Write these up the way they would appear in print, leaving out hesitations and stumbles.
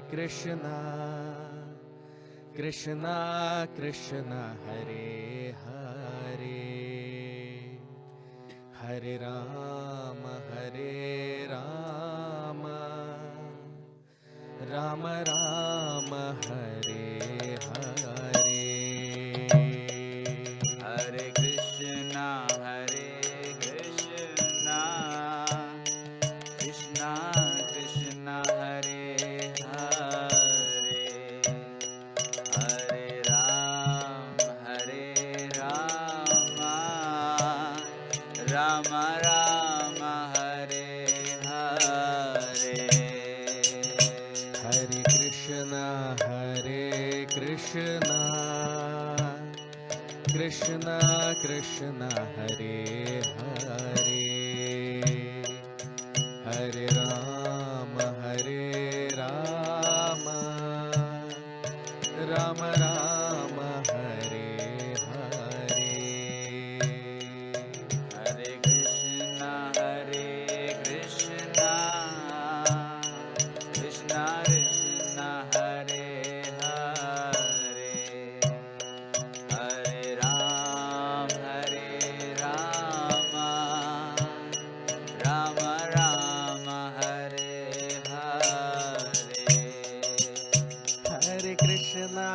Krishna Krishna Krishna Hare Hare Hare Rama Rama Rama Hare Hare Hare Krishna Krishna Krishna Hare Hare Hare Rama Rama Rama Hare Hare Hare Krishna Krishna Krishna Hare Hare Hare Rama Rama Rama Hare Hare Hare Krishna Krishna Krishna Hare Hare Hare Rama Rama Rama Hare Hare Hare Krishna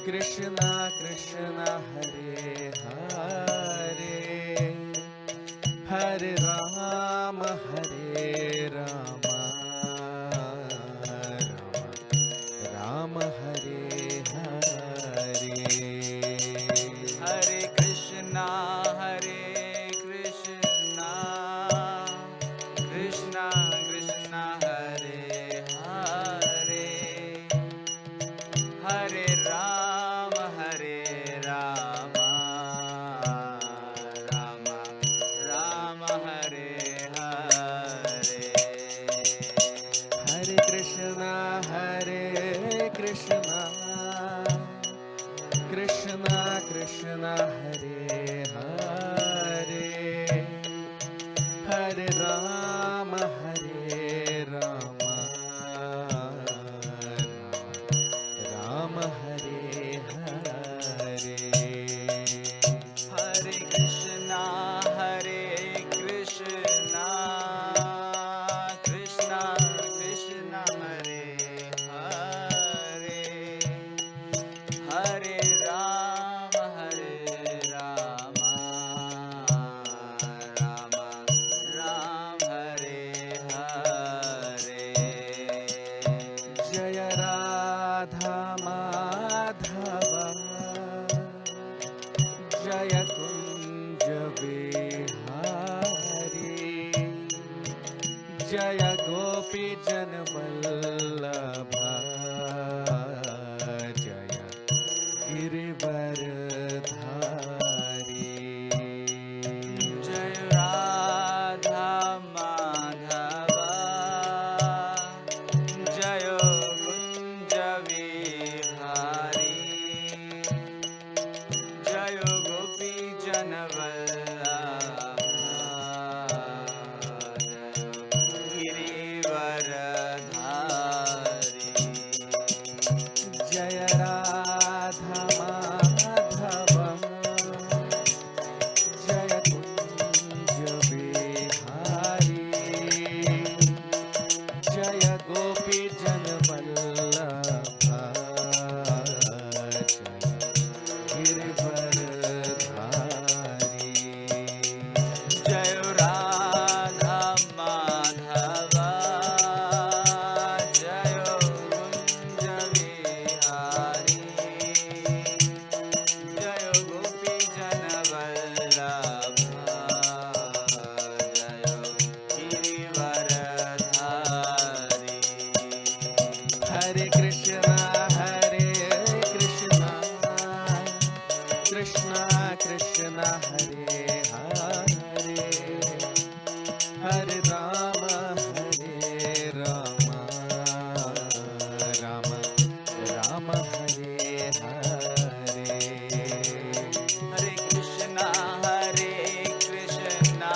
Krishna Krishna Hare Hare Hare Rama Rama Rama Hare Hare Hare Krishna Krishna Krishna Hare Hare Hare Rama Rama Rama Hare Hare Hare Krishna Krishna Krishna Hare Hare Hare Rama Rama Rama Hare Hare Hare Krishna Krishna Krishna Hare Hare Hare Rama Rama Rama Hare Hare Jaya Radha Madhava Jaya Kunja Vihari Jaya Gopi Janvallabha Jaya Girivaradhari Jai Radha Madhava Jayo Kunja Vihari Jayo Gopi Janavallabha Girivaradhari Jaya Radha Madhava Jaya Kunja Vihari Jaya Gopi Janvallabha Jaya Girivaradhari Jayo Radha Madhava Jayo Kunja Vihari Jayo Gopi Janavallabha Jayo Girivaradhari Hare Krishna Krishna Krishna Hare Hare Hare Rama Rama Rama Rama Hare Hare Hare Krishna Krishna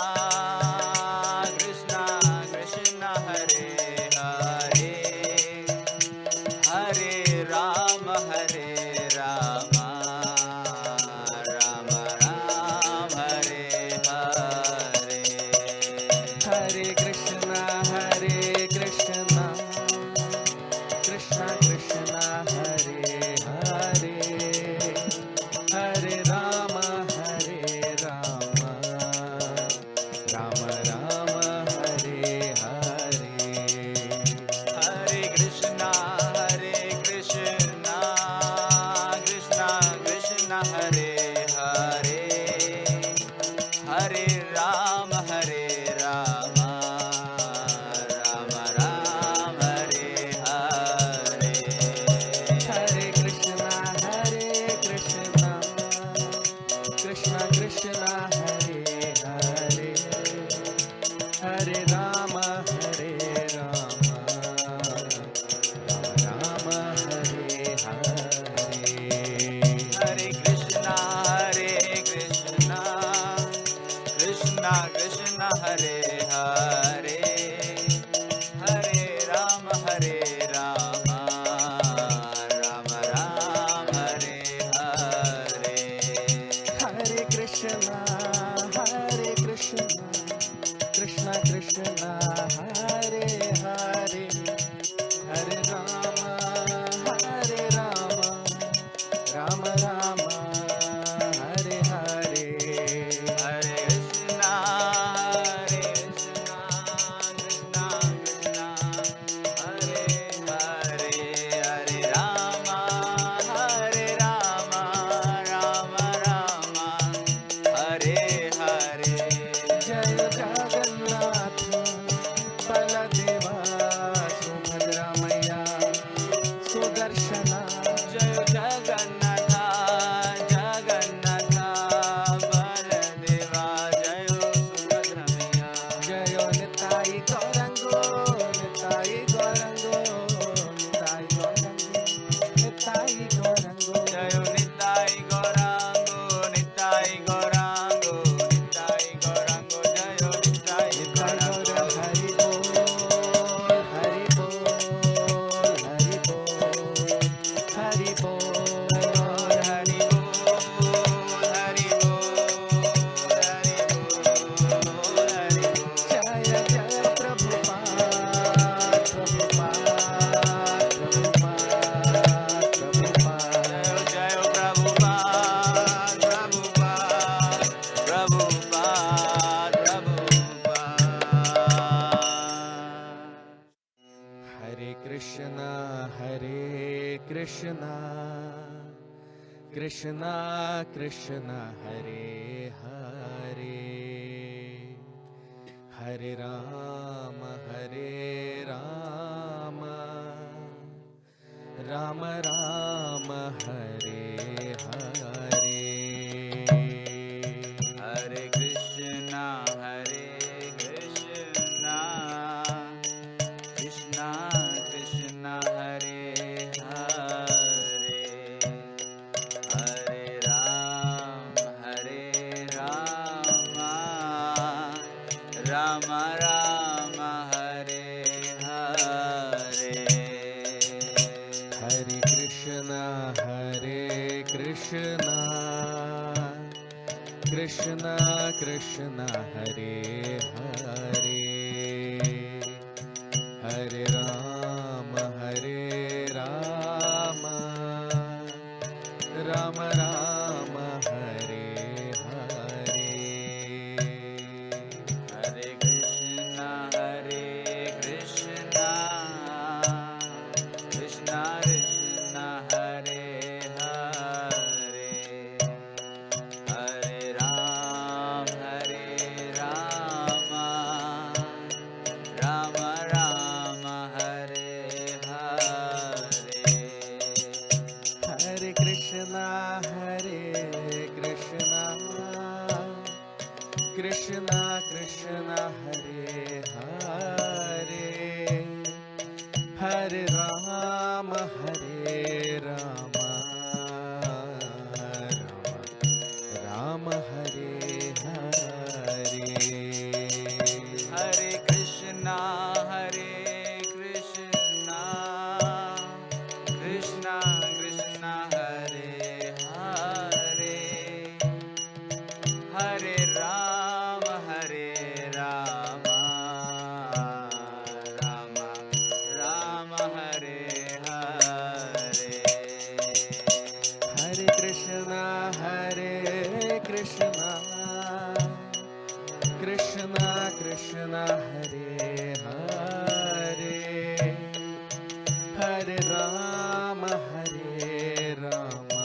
Krishna Hare Krishna Krishna Krishna Hare Hare Hare Rama Rama Rama Hare Hare Hare Krishna, Krishna Krishna, Hare Hare, Hare Rama, Rama Rama, Hare Hare. Hare Krishna Krishna Krishna Hare Hare Hare Rama Rama Rama Hare Hare Hare Krishna, Krishna Krishna, Hare Hare, Hare Rama, Rama Rama, Hare Hare. Hare Krishna Krishna Krishna Hare Hare Hare Rama Rama Rama Hare Hare Hare Krishna, Krishna Krishna, Hare Hare, Hare Rama, Rama Rama, Hare Hare. Hare Krishna Krishna Krishna Hare Hare Hare Rama Rama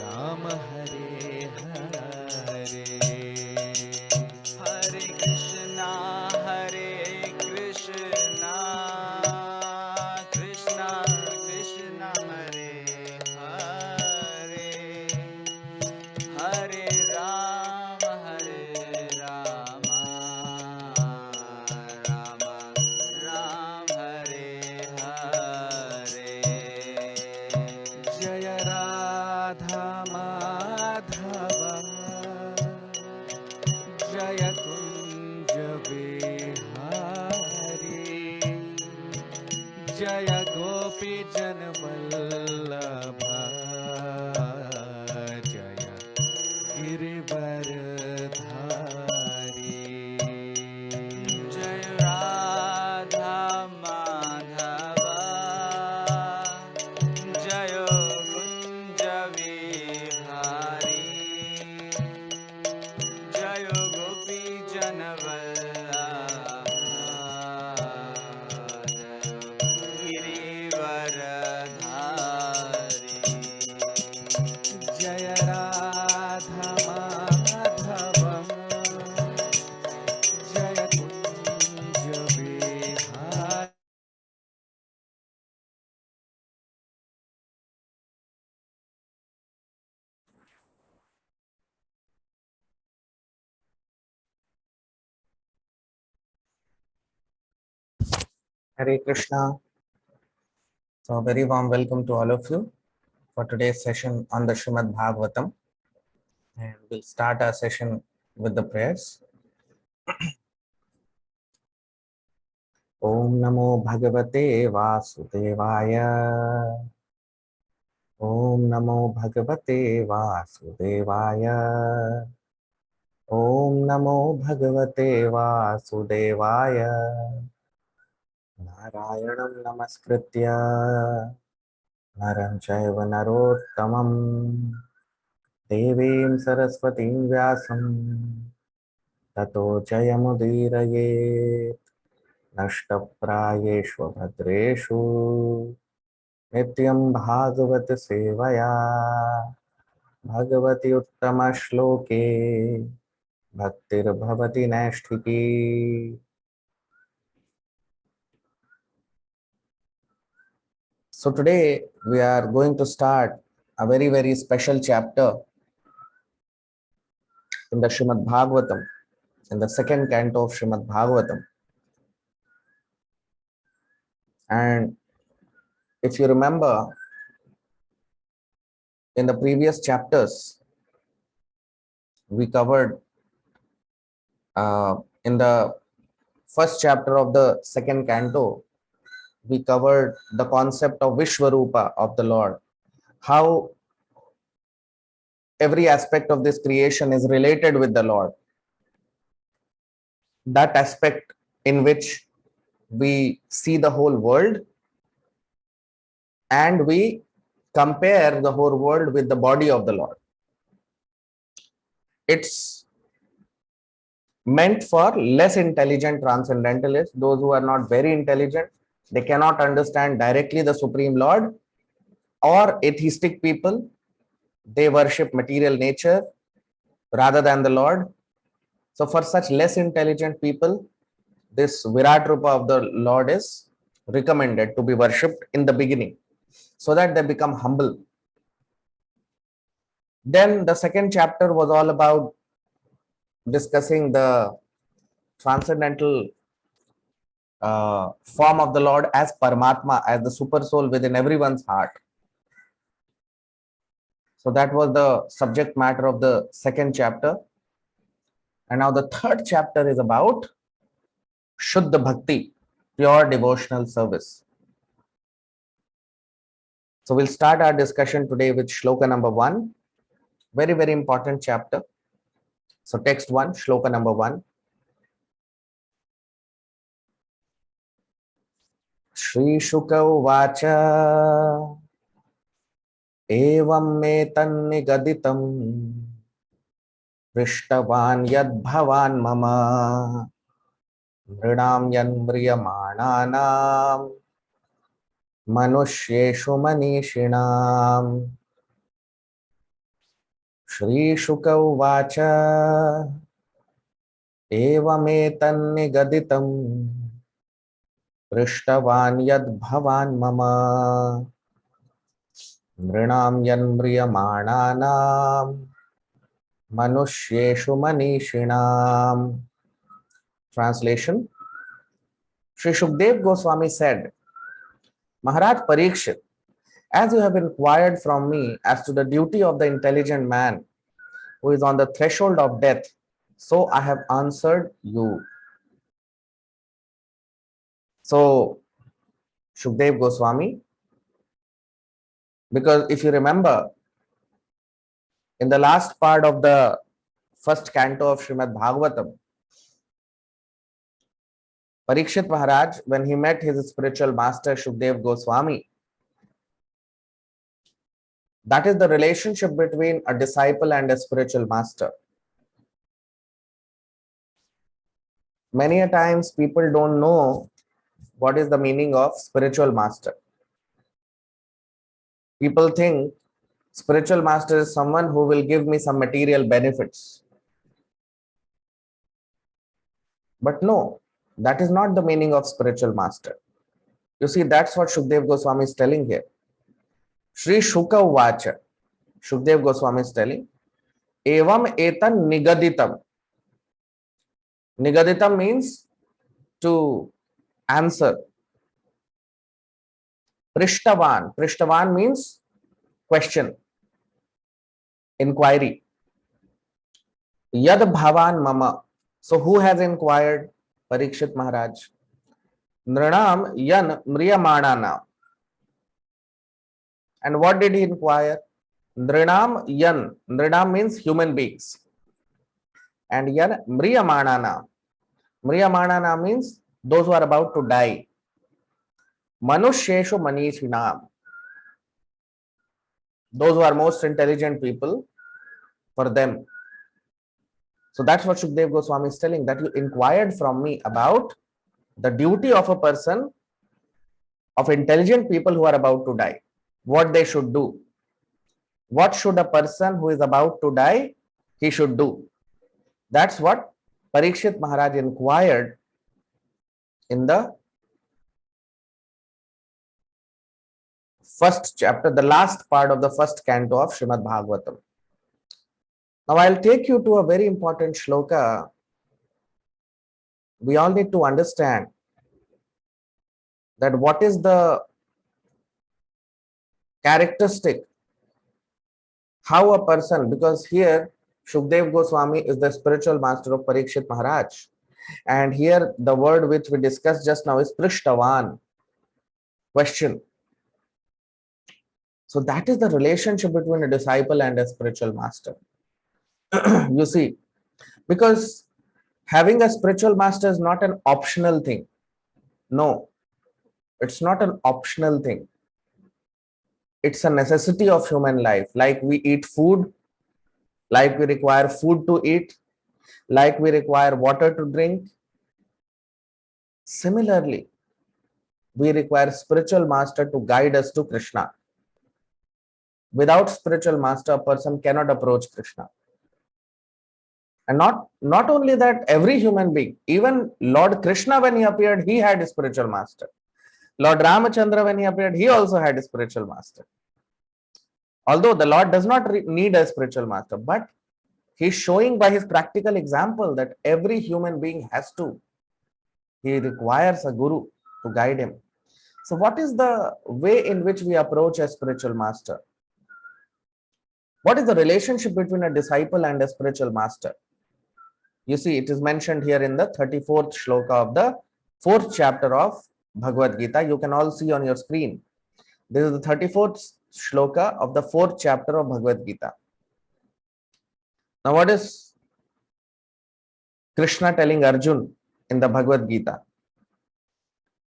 Rama Hare Hare Hare Krishna, Krishna Krishna, Hare Hare, Hare Rama, Rama Rama, Hare Hare. Jaya Radha Madhava Jaya Kunja Vihari Jaya Gopi Janvallabha Jaya Girivaradhari Jai Radha Madhava, Jai Kunja Vihari, Jai Gopi Janvallabha, Girivaradhari. Jaya Radha Madhava Jaya Kunja Vihari Hare Krishna. So, a very warm welcome to all of you for today's session on the Srimad Bhagavatam. And we'll start our session with the prayers. Om Namo Bhagavate Vasudevaya. Om Namo Bhagavate Vasudevaya. Om Namo Bhagavate Vasudevaya. Narayanam Namaskritya Naram Chaiva Narottamam Devim Saraswatim Vyasam Tato Jayamudiraye नष्टप्रायेषु भद्रेषु नित्यं भागवत सेवया भगवति उत्तमश्लोके भक्तिर्भवति नैष्ठिकी. So today we are going to start a very special chapter in the Srimad Bhagavatam, in the second canto of Srimad Bhagavatam. And if you remember, in the previous chapters, we covered in the first chapter of the second canto, we covered the concept of Vishwarupa of the Lord, how every aspect of this creation is related with the Lord. That aspect in which we see the whole world and we compare the whole world with the body of the Lord. It's meant for less intelligent transcendentalists, those who are not very intelligent, they cannot understand directly the Supreme Lord, or atheistic people, they worship material nature rather than the Lord. So for such less intelligent people, this Virat Rupa of the Lord is recommended to be worshipped in the beginning, so that they become humble. Then the second chapter was all about discussing the transcendental form of the Lord as Paramatma, as the super soul within everyone's heart. So that was the subject matter of the second chapter. And now the third chapter is about Shuddha Bhakti, pure devotional service. So we'll start our discussion today with Shloka number 1. Very important chapter. So text 1, Shloka number 1. Shri Shuka Uvacha Evam me tannigaditam Prishtavan yad bhavan mama Mridam yanmriyamananam Manushyeshu manishinam. Shri Shuka Uvacha Evametannigaditam Prishtavan yad bhavan mama Nrinam yanmriyamananam Manushyeshu manishinam. Translation. Sri Shukdev Goswami said, Maharaj Parikshit, as you have inquired from me as to the duty of the intelligent man who is on the threshold of death, so I have answered you. So, Shukdev Goswami, because if you remember, in the last part of the first canto of Srimad Bhagavatam, Parikshit Maharaj, when he met his spiritual master Shukdev Goswami, that is the relationship between a disciple and a spiritual master. Many a times people don't know what is the meaning of spiritual master. People think spiritual master is someone who will give me some material benefits. But no, that is not the meaning of spiritual master. You see, that's what Shukdev Goswami is telling here. Shri Shuka Uvacha, Shukdev Goswami is telling, Evam etan nigaditam. Nigaditam means to answer. Prishtavan. Prishtavan means question, inquiry. Yad bhavan mama. So who has inquired? Parikshit Maharaj. Nranam yan mriyamanana. And what did he inquire? Nranam yan. Nranam means human beings. And yan mriyamanana. Mriyamanana means those who are about to die. Manushyeshu manishinam. Those who are most intelligent people, for them. So that's what Shukdev Goswami is telling, that you inquired from me about The duty of a person, of intelligent people who are about to die, what they should do. What should a person who is about to die, he should do? That's what Parikshit Maharaj inquired in the first chapter, the last part of the first canto of Srimad Bhagavatam. Now I'll take you to a very important shloka. We all need to understand that what is the characteristic, how a person, because here Shukdev Goswami is the spiritual master of Parikshit Maharaj. And here the word which we discussed just now is Prishtavan, question. So that is the relationship between a disciple and a spiritual master. You see, because having a spiritual master is not an optional thing. No, it's not an optional thing. It's a necessity of human life. Like we eat food, like we require food to eat, like we require water to drink. Similarly, we require spiritual master to guide us to Krishna. Without spiritual master, a person cannot approach Krishna. And not only that, every human being, even Lord Krishna, when he appeared, he had a spiritual master. Lord Ramachandra, when he appeared, he also had a spiritual master. Although the Lord does not need a spiritual master, but he's showing by his practical example that every human being has to. He requires a guru to guide him. So what is the way in which we approach a spiritual master? What is the relationship between a disciple and a spiritual master? You see, it is mentioned here in the 34th shloka of the 4th chapter of Bhagavad Gita. You can all see on your screen. This is the 34th shloka of the 4th chapter of Bhagavad Gita. Now, what is Krishna telling Arjun in the Bhagavad Gita?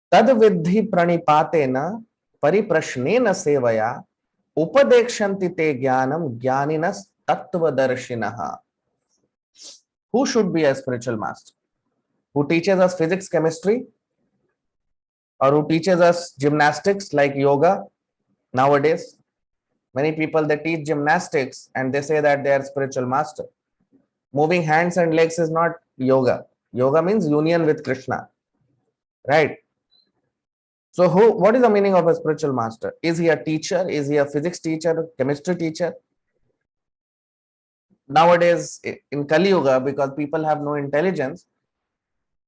Tad vidhi pranipatena pariprashnena sevaya upadekshanti te jnanam jnaninas tattvadarshinah. Who should be a spiritual master? Who teaches us physics, chemistry? Or who teaches us gymnastics like yoga nowadays? Many people, they teach gymnastics and they say that they are spiritual master. Moving hands and legs is not yoga. Yoga means union with Krishna, right? So what is the meaning of a spiritual master? Is he a teacher? Is he a physics teacher, chemistry teacher? Nowadays in Kali Yuga, because people have no intelligence,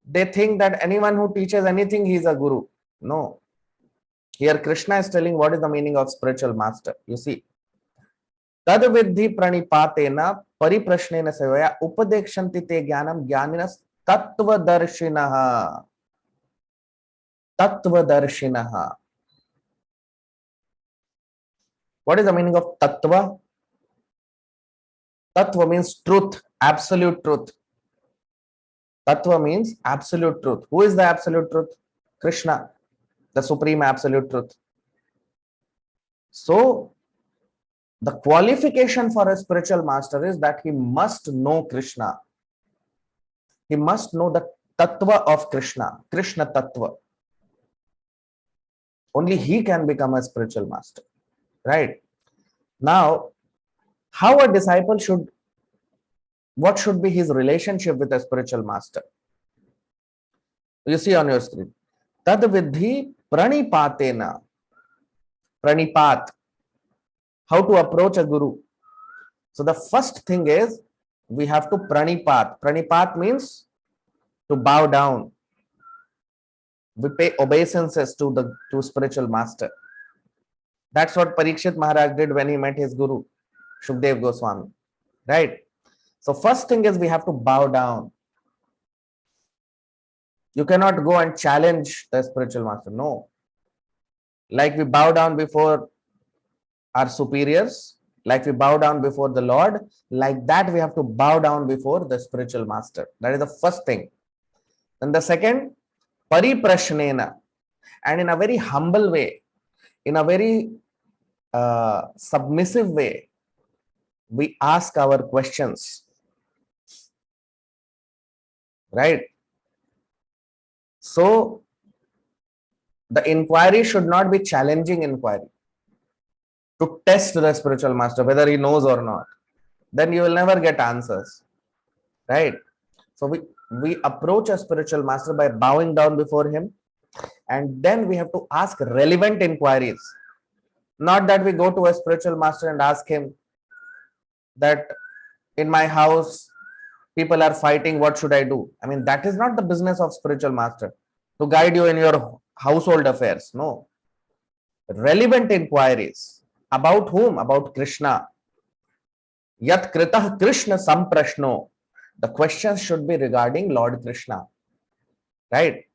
they think that anyone who teaches anything, he is a guru. No. Here Krishna is telling what is the meaning of spiritual master. You see, tad vidhi pranipatena pariprashnena sevaya upadekshanti te jnanam jnaninas tattvadarshinah. Tattvadarshinah. What is the meaning of tattva? Tattva means truth, absolute truth. Tattva means absolute truth. Who is the absolute truth? Krishna, the supreme absolute truth. So, the qualification for a spiritual master is that he must know Krishna. He must know the tattva of Krishna, Krishna tattva. Only he can become a spiritual master, right? Now, how a disciple should, what should be his relationship with a spiritual master? You see on your screen. Tad vidhi pranipatena. Pranipat. How to approach a guru. So the first thing is we have to pranipat. Pranipat means to bow down. We pay obeisances to spiritual master. That's what Parikshit Maharaj did when he met his guru, Shukdev Goswami, right? So first thing is we have to bow down. You cannot go and challenge the spiritual master. No. Like we bow down before our superiors, like we bow down before the Lord, like that we have to bow down before the spiritual master. That is the first thing. Then the second, pariprashnena, and in a very humble way, in a very submissive way, we ask our questions, right? So the inquiry should not be challenging inquiry to test the spiritual master whether he knows or not. Then you will never get answers, right? So we approach a spiritual master by bowing down before him, and then we have to ask relevant inquiries. Not that we go to a spiritual master and ask him that in my house people are fighting, what should I do? I mean, that is not the business of spiritual master, to guide you in your household affairs. No, relevant inquiries. About whom? About Krishna. Yat kritah Krishna samprashno. The questions should be regarding Lord Krishna, right?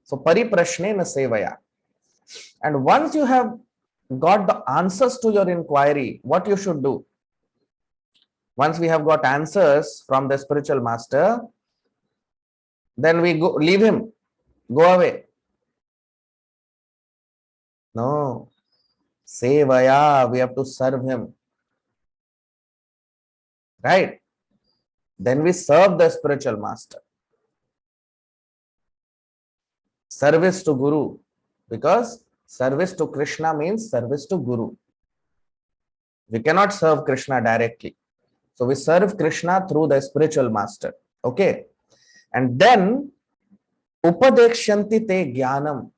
So pariprashnena sevaya. And once you have got the answers to your inquiry, what you should do? Once we have got answers from the spiritual master, then we go leave him, go away. No, sevaya, we have to serve him, right? Then we serve the spiritual master. Service to Guru, because service to Krishna means service to Guru. We cannot serve Krishna directly. So we serve Krishna through the spiritual master. Okay. And then upadekshanti te jnanam.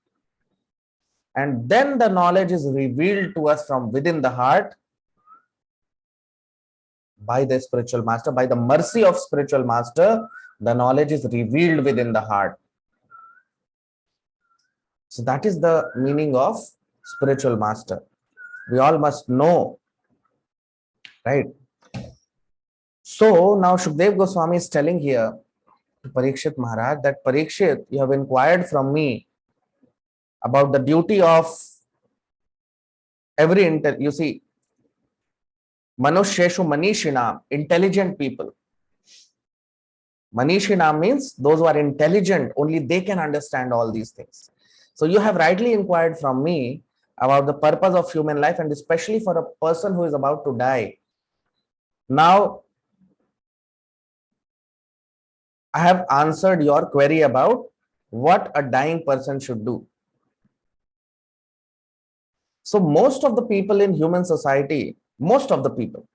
And then the knowledge is revealed to us from within the heart by the spiritual master. By the mercy of spiritual master, the knowledge is revealed within the heart. So that is the meaning of spiritual master. We all must know, right? So now Shukdev Goswami is telling here to Parikshit Maharaj that Parikshit, you have inquired from me about the duty of every you see, Manusheshu Manishinam, intelligent people. Manishinam means those who are intelligent, only they can understand all these things. So you have rightly inquired from me about the purpose of human life, and especially for a person who is about to die. Now, I have answered your query about what a dying person should do. So most of the people in human society, most of the people,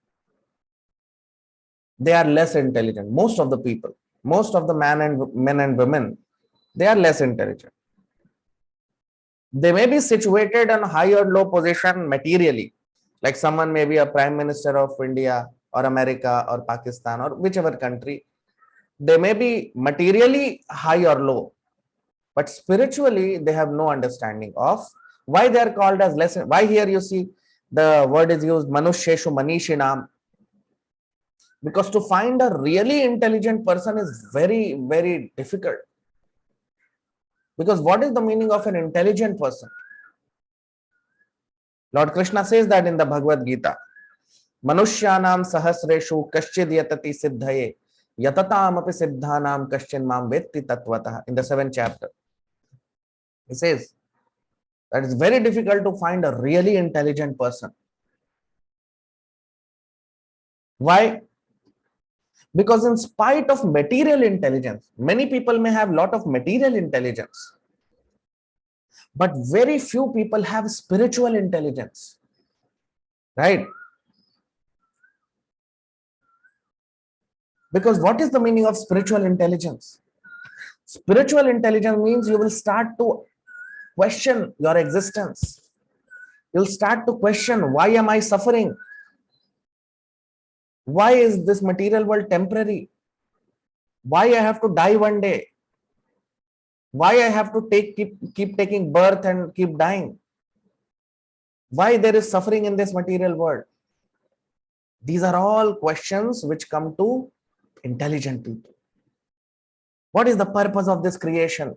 they are less intelligent. Most of the people, most of the men and women, they are less intelligent. They may be situated in high or low position materially, like someone may be a prime minister of India or America or Pakistan or whichever country. They may be materially high or low, but spiritually they have no understanding of why they are called as less. Why here you see the word is used Manusheshu Manishinam, because to find a really intelligent person is very, very difficult. Because what is the meaning of an intelligent person? Lord Krishna says that in the Bhagavad Gita, Manushyanam sahasreshu kaschid yatati siddhaye yatatam api siddhanam kaschin mam vetti tatvatah. In the 7th chapter, he says that it's very difficult to find a really intelligent person. Why? Because in spite of material intelligence, many people may have a lot of material intelligence, but very few people have spiritual intelligence, right? Because what is the meaning of spiritual intelligence? Spiritual intelligence means you will start to question your existence. You'll start to question, why am I suffering? Why is this material world temporary? Why I have to die one day? Why I have to keep taking birth and keep dying? Why there is suffering in this material world? These are all questions which come to intelligent people. What is the purpose of this creation?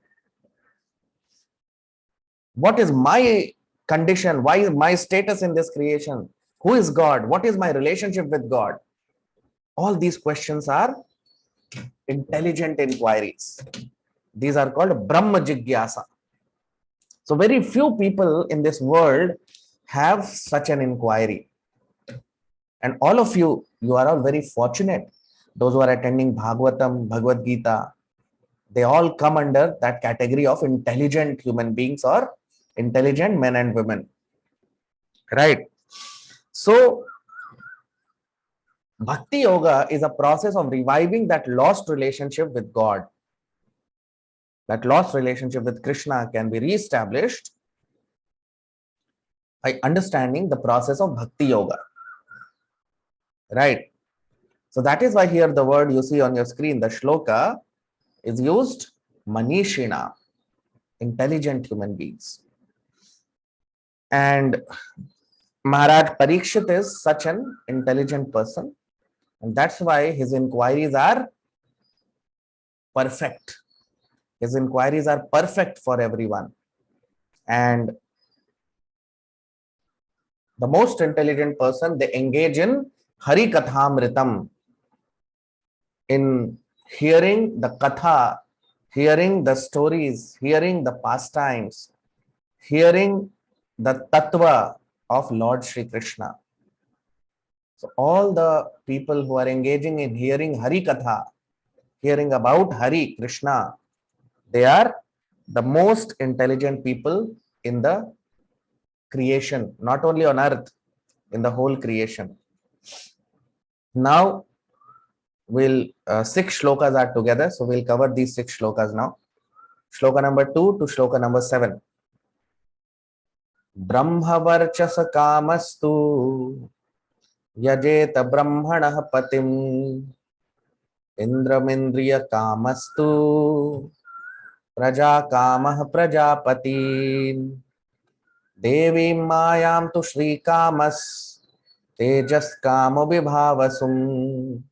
What is my condition? Why is my status in this creation? Who is God? What is my relationship with God? All these questions are intelligent inquiries. These are called Brahma Jigyasa. So very few people in this world have such an inquiry. And all of you, you are all very fortunate. Those who are attending Bhagavatam, Bhagavad Gita, They all come under that category of intelligent human beings or intelligent men and women. Right? So, Bhakti Yoga is a process of reviving that lost relationship with God. That lost relationship with Krishna can be reestablished by understanding the process of Bhakti Yoga. Right? So that is why here the word you see on your screen, the shloka, is used Manishina, intelligent human beings. And Maharaj Parikshit is such an intelligent person, and that's why his inquiries are perfect. His inquiries are perfect for everyone. And the most intelligent person, they engage in Hari Kathamritam, in hearing the katha, hearing the stories, hearing the pastimes, hearing the tattva of Lord Shri Krishna. So all the people who are engaging in hearing Hari Katha, hearing about Hari Krishna, they are the most intelligent people in the creation, not only on earth, in the whole creation. Now, six shlokas are together, so we'll cover these six shlokas now. Shloka number 2 to shloka number 7. Brahmavarchas kamastu yajeta brahmanah patim indramindriya kamastu praja kamah prajapati devi mayam tu shri kamas tejas kamo vibhavasum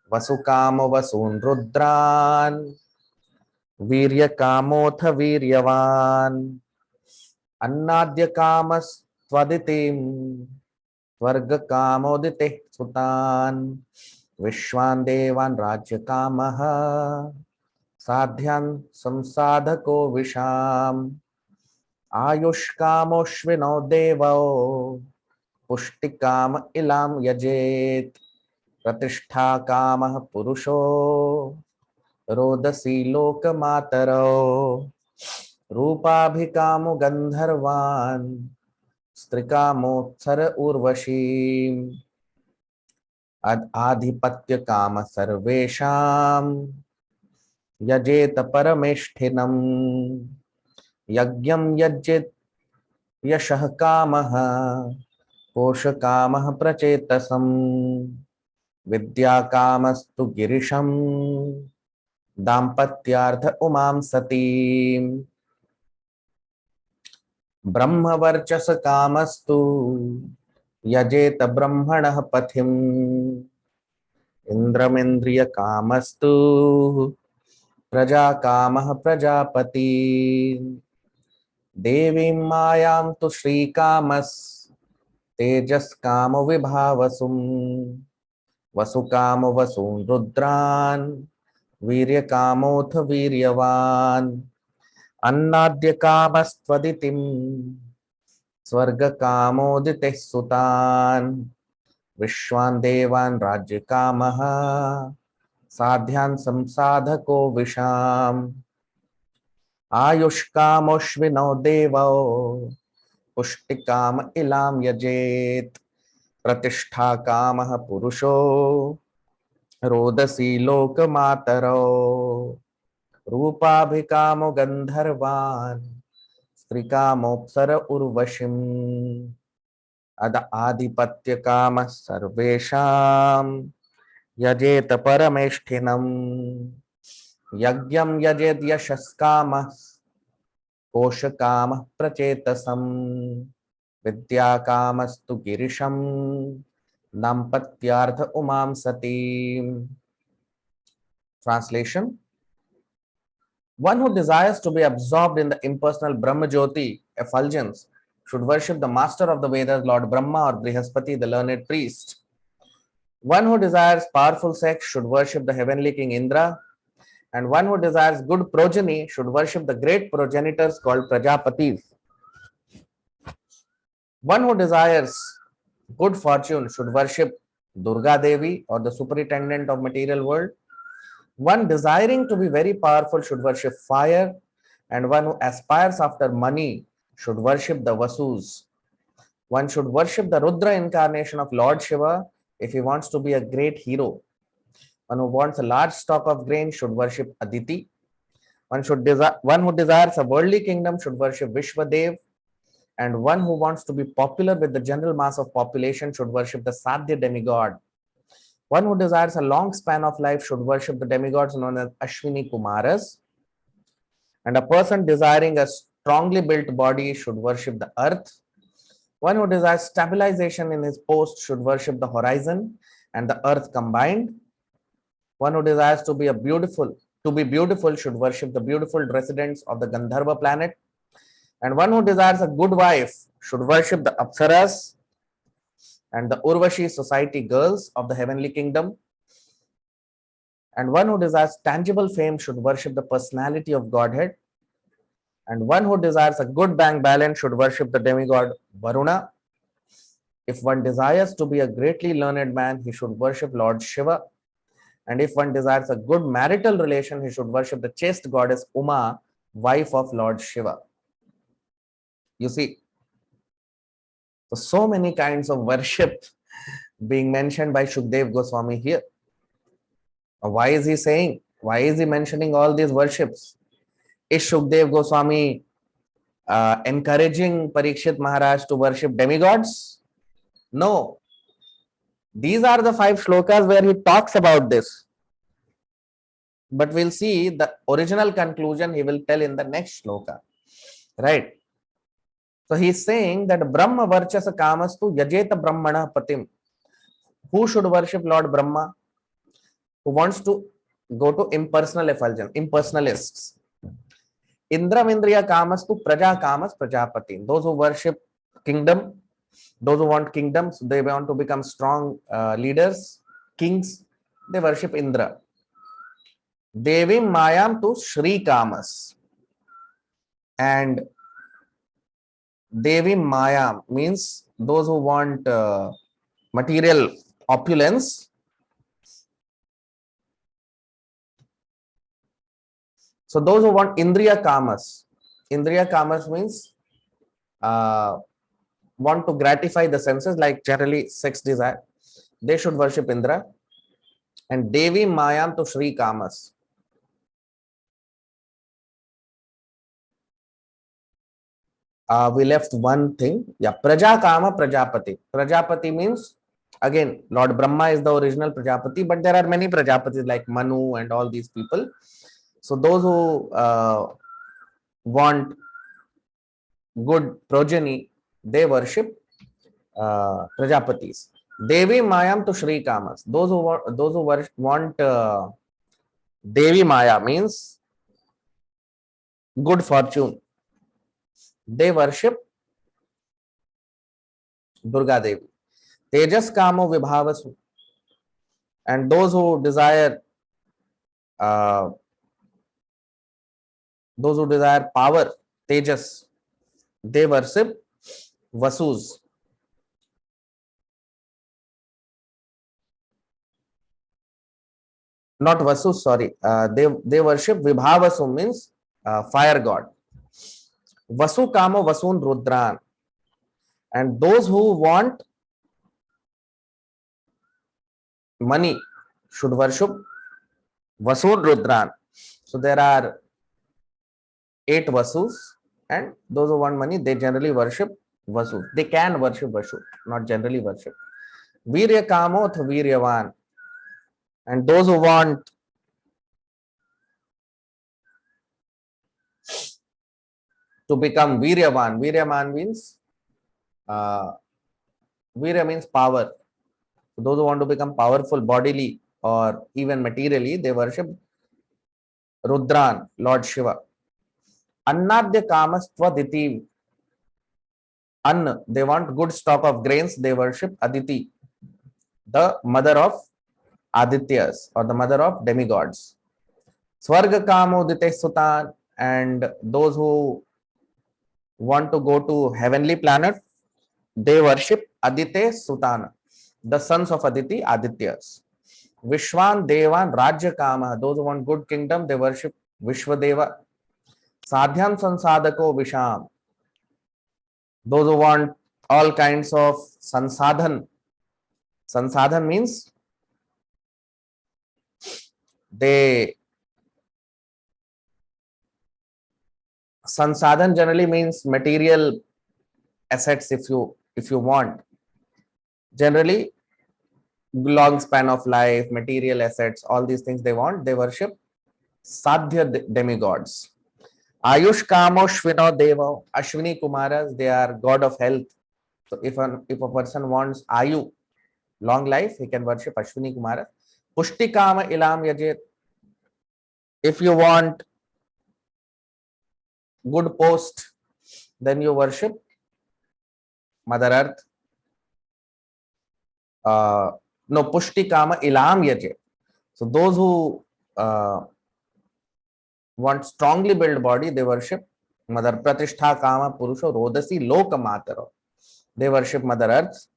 vasukamo vasun rudran वीर्य कामोथ वीर्यवान अन्नाद्य कामस्त्वदितिं स्वर्ग कामोदिते सुतान विश्वान देवान राज्य कामः साध्यान संसाधको विशाम आयुष कामोश्विनो देवो पुष्टि काम इलाम यजेत प्रतिष्ठा कामः पुरुषो रोदसी लोक मातरो रूपाभिकामो गंधर्वान स्त्रिकामोत्सर उर्वशीम आधिपत्य काम सर्वेषां यजेत परमेष्ठिनम यज्ञं यज्जेत यशः कामः पोष कामः प्रचेतसम विद्या कामस्तु गिरिशम दाम्पत्यार्थ उमां सतीं ब्रह्मवर्चस कामस्तु यजेत ब्रह्मणः पथिम् इंद्रमिंद्रिय कामस्तु प्रजा कामः प्रजापति देवीं मायां तु श्रीकामस् तेजस काम विभावसुम वसुकाम वसून् रुद्रान् वीर्य कामोथ वीर्यवान अन्नाद्य कामस्त्वदितिं स्वर्ग कामोदिते सुतान विश्वान देवान राज्य कामः साध्यान संसाधको विशाम आयुष कामोश्विनो देवो पुष्टि काम इलाम यजेत प्रतिष्ठा कामः पुरुषो रोदसी लोक मातरो रूपाभिकामो गंधर्वान स्त्रिकामोत्सर उर्वशीम अद आधिपत्य काम सर्वेषां यजेत परमेष्ठिनम यज्ञं यजेत यशस्कामः कोश कामः प्रचेतसम विद्या कामस्तु गिरिशम दाम्पत्यार्थ उमां सतीं. Translation: one who desires to be absorbed in the impersonal Brahma Jyoti effulgence should worship the master of the Vedas, Lord Brahma, or Brihaspati, the learned priest. One who desires powerful sex should worship the heavenly king Indra, and one who desires good progeny should worship the great progenitors called Prajapatis. One who desires good fortune should worship Durga Devi, or the superintendent of material world. One desiring to be very powerful should worship fire, and one who aspires after money should worship the Vasus. One should worship the Rudra incarnation of Lord Shiva if he wants to be a great hero. One who wants a large stock of grain should worship Aditi. One who desires a worldly kingdom should worship Vishwadev, and one who wants to be popular with the general mass of population should worship the Sadhya demigod. One who desires a long span of life should worship the demigods known as Ashwini Kumaras. And a person desiring a strongly built body should worship the earth. One who desires stabilization in his post should worship the horizon and the earth combined. One who desires to be beautiful should worship the beautiful residents of the Gandharva planet. And one who desires a good wife should worship the Apsaras and the Urvashi society girls of the heavenly kingdom. And one who desires tangible fame should worship the personality of Godhead. And one who desires a good bank balance should worship the demigod Varuna. If one desires to be a greatly learned man, he should worship Lord Shiva. And if one desires a good marital relation, he should worship the chaste goddess Uma, wife of Lord Shiva. You see, so many kinds of worship being mentioned by Shukdev Goswami here. Why is he saying? Why is he mentioning all these worships? Is Shukdev Goswami encouraging Parikshit Maharaj to worship demigods? No. These are the 5 shlokas where he talks about this. But we'll see the original conclusion he will tell in the next shloka. Right? So he's saying that Brahma Varchasa Kamastu Yajeta Brahmana Patim. Who should worship Lord Brahma? Who wants to go to impersonal effulgence, impersonalists. Indra Indriya Kamastu Praja Kamas Prajapati. Those who worship kingdom, those who want kingdoms, they want to become strong leaders, kings, they worship Indra. Devim Mayam to Shri Kamas. And Devim Mayam means those who want material opulence. So those who want Indriya Kamas means want to gratify the senses, like generally sex desire, they should worship Indra. And Devi Mayam to Shri Kamas. We left one thing. Yeah, Praja Kama Prajapati. Prajapati means, again, Lord Brahma is the original Prajapati, but there are many Prajapatis like Manu and all these people. So those who want good progeny, they worship Prajapatis. Devi Mayam to Shri Kamas. Those who want Devi Maya means good fortune. They worship Durga Devi. Tejas Kamo Vibhavasu. And those who desire power, Tejas, they worship Vasus. Not Vasus, sorry. They worship Vibhavasu means fire god. Vasu Kamo Vasun Rudran. And those who want money should worship Vasun Rudran. So there are 8 Vasus, and those who want money, they generally worship Vasu. They can worship Vasu, not generally worship. Virya Kamo to Viryavan. And those who want to become Viryavan. Viryavan means Virya means power. So those who want to become powerful bodily or even materially, they worship Rudran, Lord Shiva. Annadya Kamastva Diti. They want good stock of grains, they worship Aditi, the mother of Adityas or the mother of demigods. Swarga Kamo Dite Sutan. And those who want to go to heavenly planet, they worship Adite Sutana, the sons of Aditi, Adityas. Vishwan Devan Rajya Kama. Those who want good kingdom, they worship Vishwadeva. Sadhyam Sansadako Visham. Those who want all kinds of sansadhan. Sansadhan means they sansadhan generally means material assets if you want. Generally, long span of life, material assets, all these things they want, they worship Sadhya demigods. Ayush Kamo Shvino Deva, Ashwini Kumaras, they are god of health. So if a person wants Ayu, long life, he can worship Ashwini Kumaras. Pushti Kama Ilam Yajet. If you want good post, then you worship Mother Earth. No, Pushti Kama Ilam Yajet. So those who want strongly built body, they worship Mother Pratishtha Kama Purusho Rodasi Loka Mataro. They worship Mother Earth.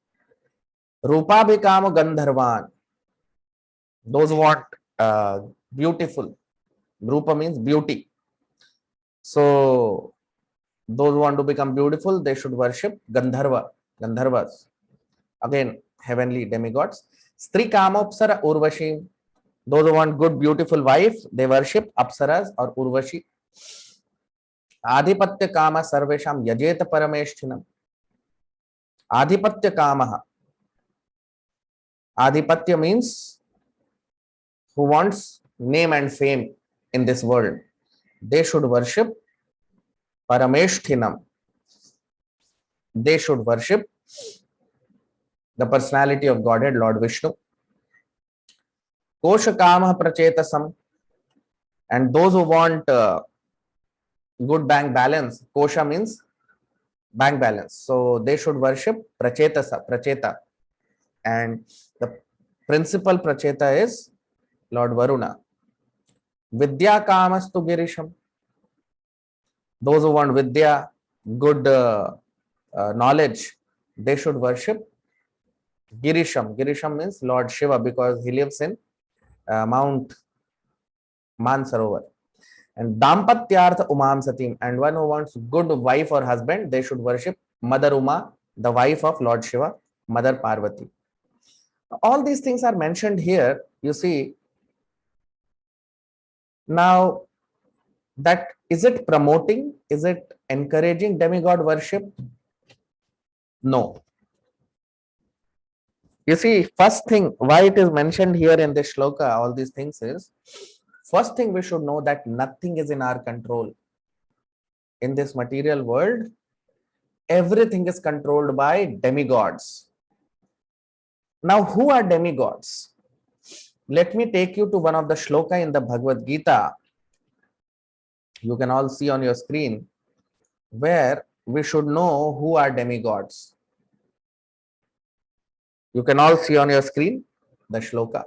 Rupa Bhikama Gandharvan. Those who want beautiful. Rupa means beauty. So those who want to become beautiful, they should worship Gandharva. Gandharvas. Again, heavenly demigods. Stri Kama Apsara Urvashi. Those who want good, beautiful wife, they worship Apsaras or Urvashi. Adhipatya Kama Sarvesham Yajeta Parameshtinam. Adhipatya Kama. Adhipatya means who wants name and fame in this world. They should worship Parameshtinam. They should worship the personality of Godhead, Lord Vishnu. Kosha Kama Prachetasam. And those who want good bank balance, Kosha means bank balance. So they should worship Prachetasa, Pracheta. And the principal Pracheta is Lord Varuna. Vidya Kamastu Girisham. Those who want Vidya, good knowledge, they should worship Girisham. Girisham means Lord Shiva because he lives in Mount Mansarovar. And Dampatyartha Umam Satim. And one who wants good wife or husband, they should worship Mother Uma, the wife of Lord Shiva, Mother Parvati. All these things are mentioned here, you see. Now, that is it promoting? Is it encouraging demigod worship? No. You see, first thing, why it is mentioned here in this shloka, all these things is, first thing we should know that nothing is in our control. In this material world, everything is controlled by demigods. Now, who are demigods? Let me take you to one of the shloka in the Bhagavad Gita. You can all see on your screen where we should know who are demigods. You can all see on your screen the shloka.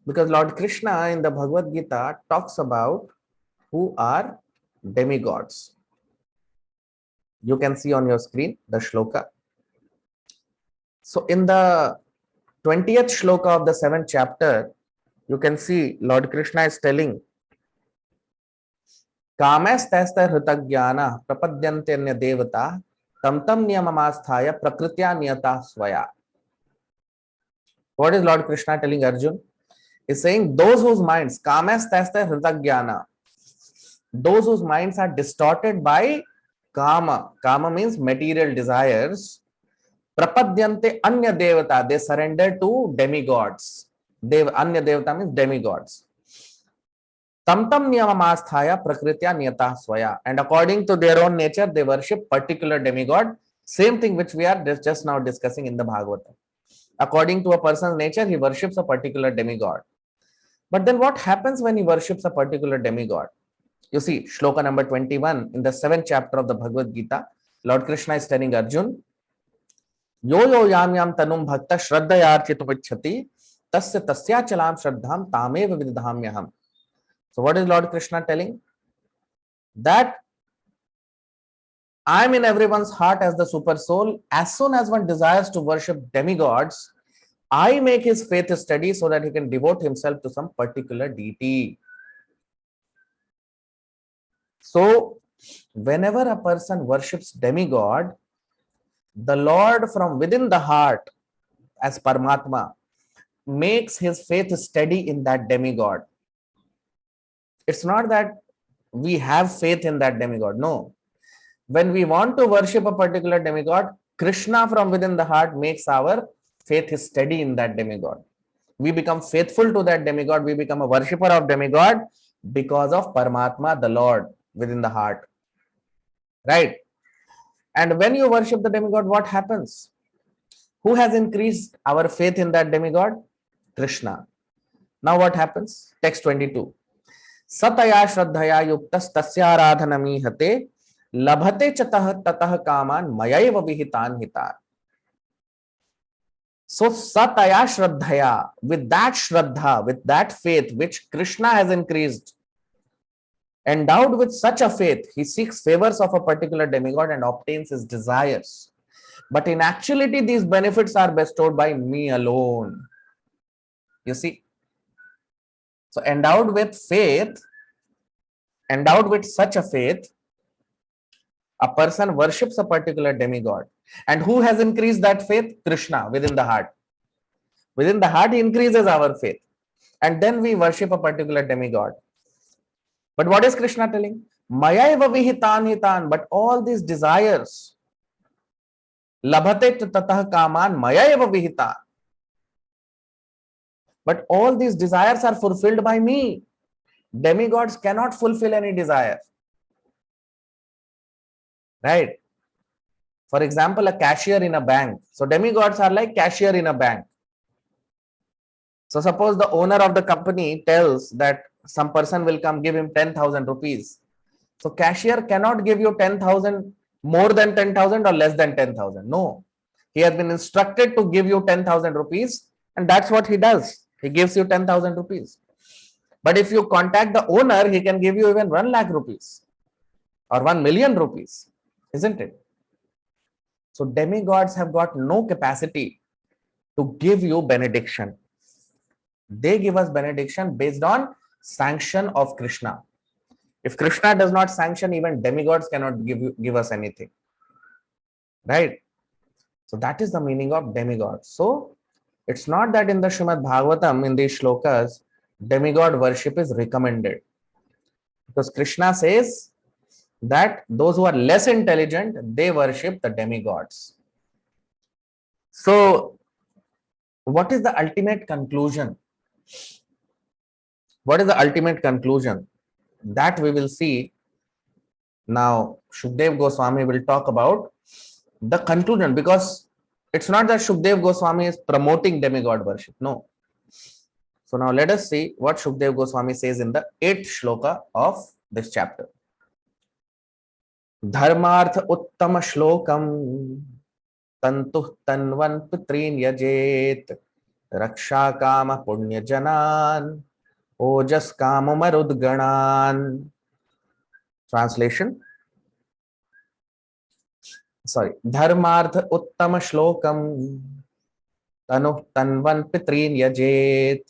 Because Lord Krishna in the Bhagavad Gita talks about who are demigods. You can see on your screen the shloka. So in the 20th shloka of the 7th chapter, you can see Lord Krishna is telling Kamastasta Hritagyana Prapadyantenya Devata Tam Tam Niyamamasthaya Prakritya Niyata Swaya. What is Lord Krishna telling Arjun? He's saying those whose minds, Kamastasta Hritagyana, those whose minds are distorted by Kama. Kama means material desires. Prapadyante Anya Devata, they surrender to demigods. Anya Devata means demigods. Tamtam Niyamamasthaya Prakritya Niyata Swaya. And according to their own nature, they worship particular demigod. Same thing which we are just now discussing in the Bhagavatam. According to a person's nature, he worships a particular demigod. But then what happens when he worships a particular demigod? You see, shloka number 21 in the 7th chapter of the Bhagavad Gita, Lord Krishna is telling Arjun, Yo yo yam yam tanum bhakta shraddhayarchitum ichhati tasya tasya chalam shraddham tameva vidhamyaham. So what is Lord Krishna telling? That I am in everyone's heart as the super soul. As soon as one desires to worship demigods, I make his faith steady so that he can devote himself to some particular deity. So, whenever a person worships demigod, the Lord from within the heart, as Paramatma, makes his faith steady in that demigod. It's not that we have faith in that demigod. No. When we want to worship a particular demigod, Krishna from within the heart makes our faith steady in that demigod. We become faithful to that demigod. We become a worshipper of demigod because of Paramatma, the Lord within the heart. Right? And when you worship the demigod, what happens? Who has increased our faith in that demigod? Krishna. Now what happens? Text 22. Sataya shraddhaya yuktas tasyaradhanamihate labhate chatah tatah kaman mayaiva vihitan hitar. So sataya shraddhaya, with that shraddha, with that faith which Krishna has increased, endowed with such a faith, he seeks favors of a particular demigod and obtains his desires. But in actuality, these benefits are bestowed by me alone. You see? So endowed with faith, endowed with such a faith, a person worships a particular demigod. And who has increased that faith? Krishna within the heart. Within the heart, he increases our faith. And then we worship a particular demigod. But what is Krishna telling? Mayaiva vihitan hitan. But all these desires, labhate tatah kaman mayaiva vihitan. But all these desires are fulfilled by me. Demigods cannot fulfill any desire. Right? For example, a cashier in a bank. So demigods are like cashier in a bank. So suppose the owner of the company tells that some person will come give him 10,000 rupees. So cashier cannot give you 10,000, more than 10,000 or less than 10,000. No. He has been instructed to give you 10,000 rupees and that's what he does. He gives you 10,000 rupees. But if you contact the owner, he can give you even 1 lakh rupees or 1 million rupees, isn't it? So demigods have got no capacity to give you benediction. They give us benediction based on sanction of Krishna. If Krishna does not sanction, even demigods cannot give us anything. Right? So that is the meaning of demigods. So it's not that in the Srimad Bhagavatam, in these shlokas, demigod worship is recommended. Because Krishna says that those who are less intelligent, they worship the demigods. So what is the ultimate conclusion? What is the ultimate conclusion? That we will see. Now, Shukdev Goswami will talk about the conclusion, because it's not that Shukdev Goswami is promoting demigod worship. No. So now let us see what Shukdev Goswami says in the 8th shloka of this chapter. Dharmartha uttam shlokam tantuh tanvan pitrin yajet raksha kama punya janan ojas kama marudganan. Translation. Sorry. Dharmartha uttam shlokam tanuh tanvan pitrin yajet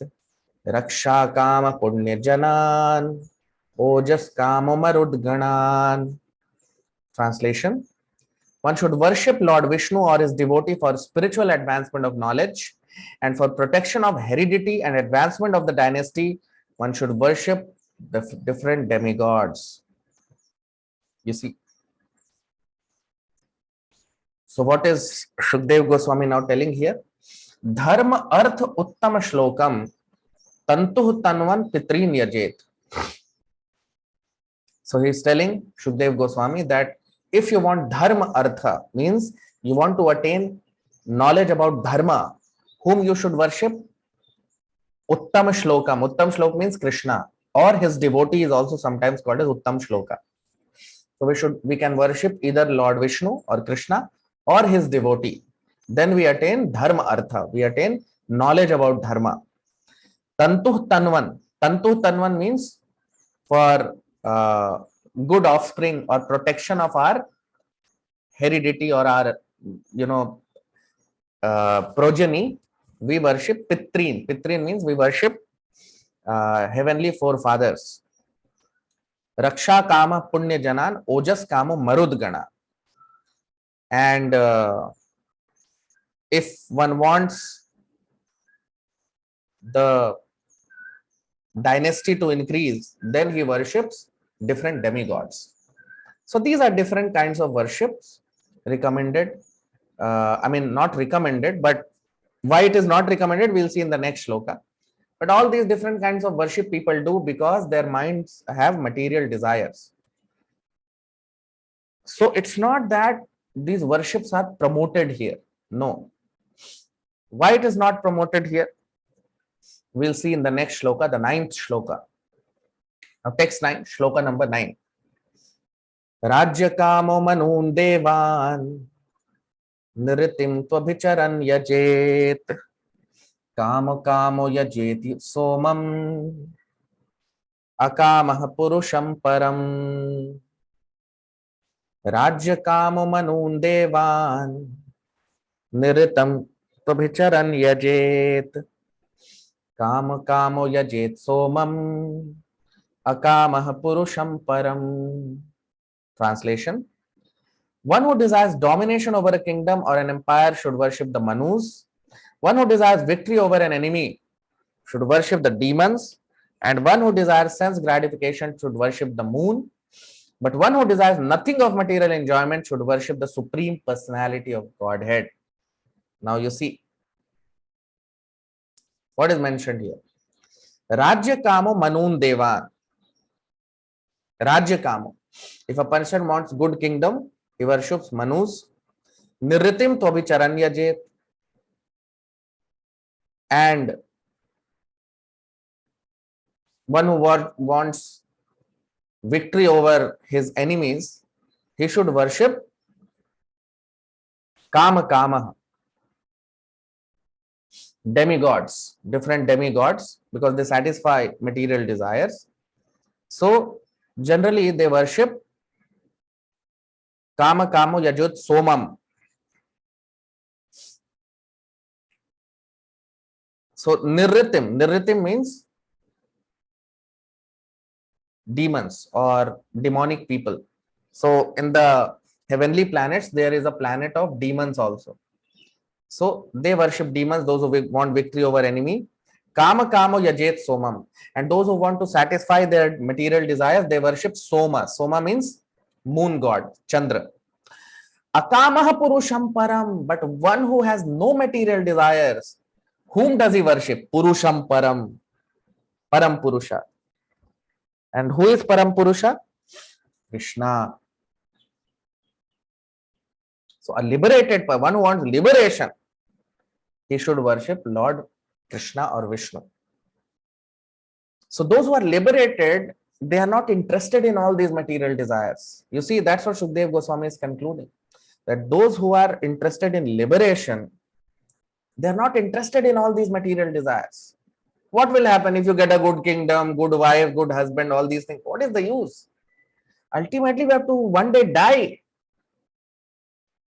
raksha kama punya janan ojas kama marudganan. Translation. One should worship Lord Vishnu or his devotee for spiritual advancement of knowledge, and for protection of heredity and advancement of the dynasty, one should worship the different demigods. You see. So what is Shukdev Goswami now telling here? Dharma artha uttam shlokam tantuh tanvan pitrin yajet. So he is telling Shukdev Goswami that if you want dharma artha, means you want to attain knowledge about dharma, whom you should worship? Uttam shlokam. Uttam shlok means Krishna, or his devotee is also sometimes called as Uttam shloka. So we can worship either Lord Vishnu or Krishna or his devotee. Then we attain dharma artha. We attain knowledge about dharma. Tantuh tanvan. Tantuh tanvan means for good offspring or protection of our heredity or our progeny. We worship Pitrin. Pitrin means we worship heavenly forefathers. Raksha Kama Punya Janan, Ojas Kama Marudgana. And if one wants the dynasty to increase, then he worships different demigods. So these are different kinds of worships recommended. I mean, not recommended, but why it is not recommended, we'll see in the next shloka. But all these different kinds of worship people do because their minds have material desires. So it's not that these worships are promoted here. No. Why it is not promoted here? We'll see in the next shloka, the 9th shloka. Now, text 9, shloka number 9. Rajya kamo manun devan nritim tvabhicharan yajet kamo kamo yajet somam akamah purusham param. Rajya kamo manun devan nritam tvabhicharan yajet kamo kamo yajet somam akamah purusham param. Translation: one who desires domination over a kingdom or an empire should worship the Manus. One who desires victory over an enemy should worship the demons. And one who desires sense gratification should worship the moon. But one who desires nothing of material enjoyment should worship the Supreme Personality of Godhead. Now you see what is mentioned here. Rajya Kamo Manun Devan. Rajya Kamo. If a person wants good kingdom, he worships Manus. Nirritim Tvabhicharanyajit. And one who wants victory over his enemies, he should worship Kama Kama. Demigods, different demigods, because they satisfy material desires. So generally they worship Kama Kamo Yajut Somam. So Nirritim means demons or demonic people. So in the heavenly planets, there is a planet of demons also. So they worship demons, those who want victory over enemy. Kama Kamo Yajet Somam. And those who want to satisfy their material desires, they worship Soma. Soma means moon god, Chandra. Akamaha Purusham Param. But one who has no material desires, whom does he worship? Purusham Param. Param Purusha. And who is Param Purusha? Krishna. So a liberated one who wants liberation, he should worship Lord Krishna or Vishnu. So those who are liberated, they are not interested in all these material desires. You see, that's what Shukdev Goswami is concluding. That those who are interested in liberation, they are not interested in all these material desires. What will happen if you get a good kingdom, good wife, good husband, all these things? What is the use? Ultimately, we have to one day die.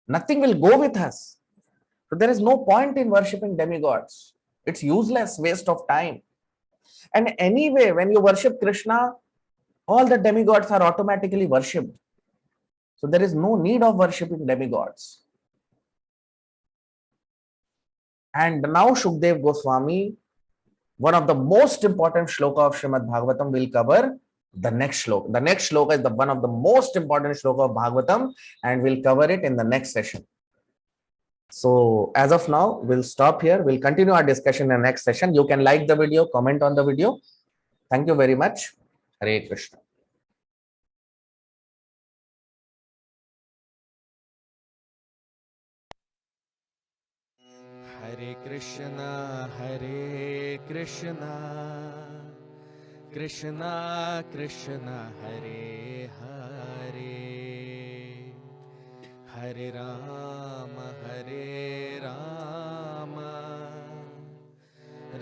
Nothing will go with us. So there is no point in worshipping demigods. It's useless, waste of time. And anyway, when you worship Krishna, all the demigods are automatically worshipped. So there is no need of worshipping demigods. And now Shukdev Goswami, one of the most important shloka of Srimad Bhagavatam, will cover the next shloka. The next shloka is one of the most important shloka of Bhagavatam, and we'll cover it in the next session. So as of now, we'll stop here. We'll continue our discussion in the next session. You can like the video, comment on the video. Thank you very much. Hare Krishna. Hare Krishna, Krishna Krishna, Hare Hare, Hare Rama,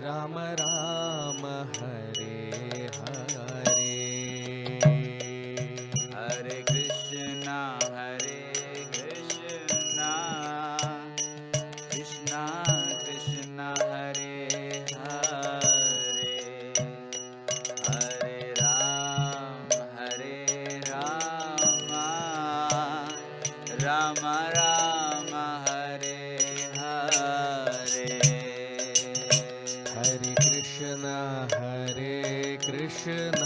Rama Rama, Hare Hare. Hare Krishna, Krishna Krishna, Hare Rama Rama Hare Hare Hare Krishna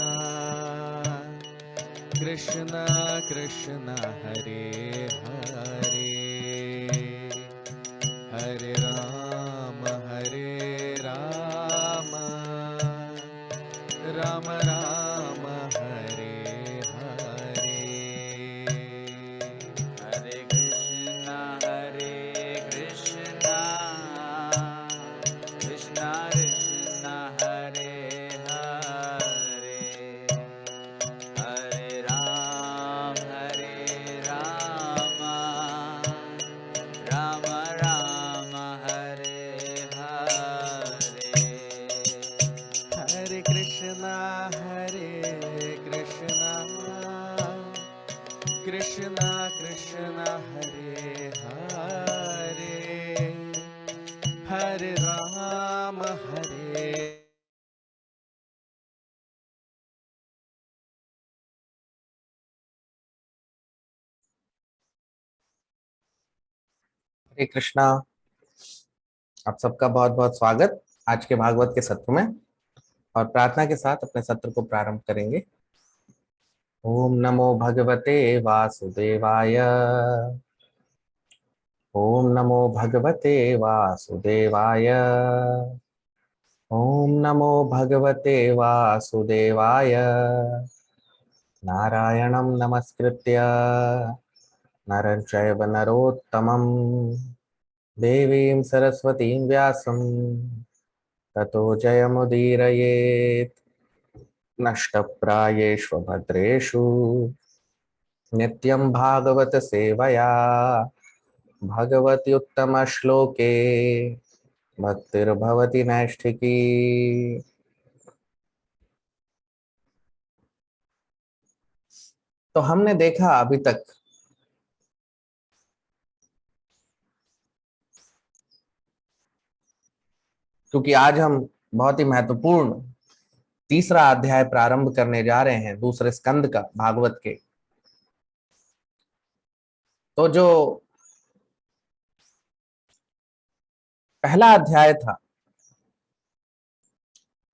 Krishna Krishna Hare Hare Hare Rama Rama Rama Hare Hare Hare Krishna Krishna Krishna Hare Hare Hare Rama Rama Rama Hare Hare Hare Krishna Krishna Krishna Hare Hare Hare Rama हरे कृष्णा। आप सबका बहुत बहुत स्वागत आज के भागवत के सत्र में। और प्रार्थना के साथ अपने सत्र को प्रारंभ करेंगे। ओम नमो भगवते वासुदेवाय। ओम नमो भगवते वासुदेवाय। ओम नमो भगवते वासुदेवाय। नारायणं नमस्कृत्य नरं चैव नरोत्तमं देवीं सरस्वतीं व्यासं ततो जयमुदीरयेत्। नष्टप्रायेषु भद्रेषु नित्यं भागवत सेवया भगवति उत्तम श्लोके भक्तिर्भवति नैष्ठिकी। तो हमने देखा अभी तक क्योंकि आज हम बहुत ही महत्वपूर्ण तीसरा अध्याय प्रारंभ करने जा रहे हैं दूसरे स्कंद का भागवत के। तो जो पहला अध्याय था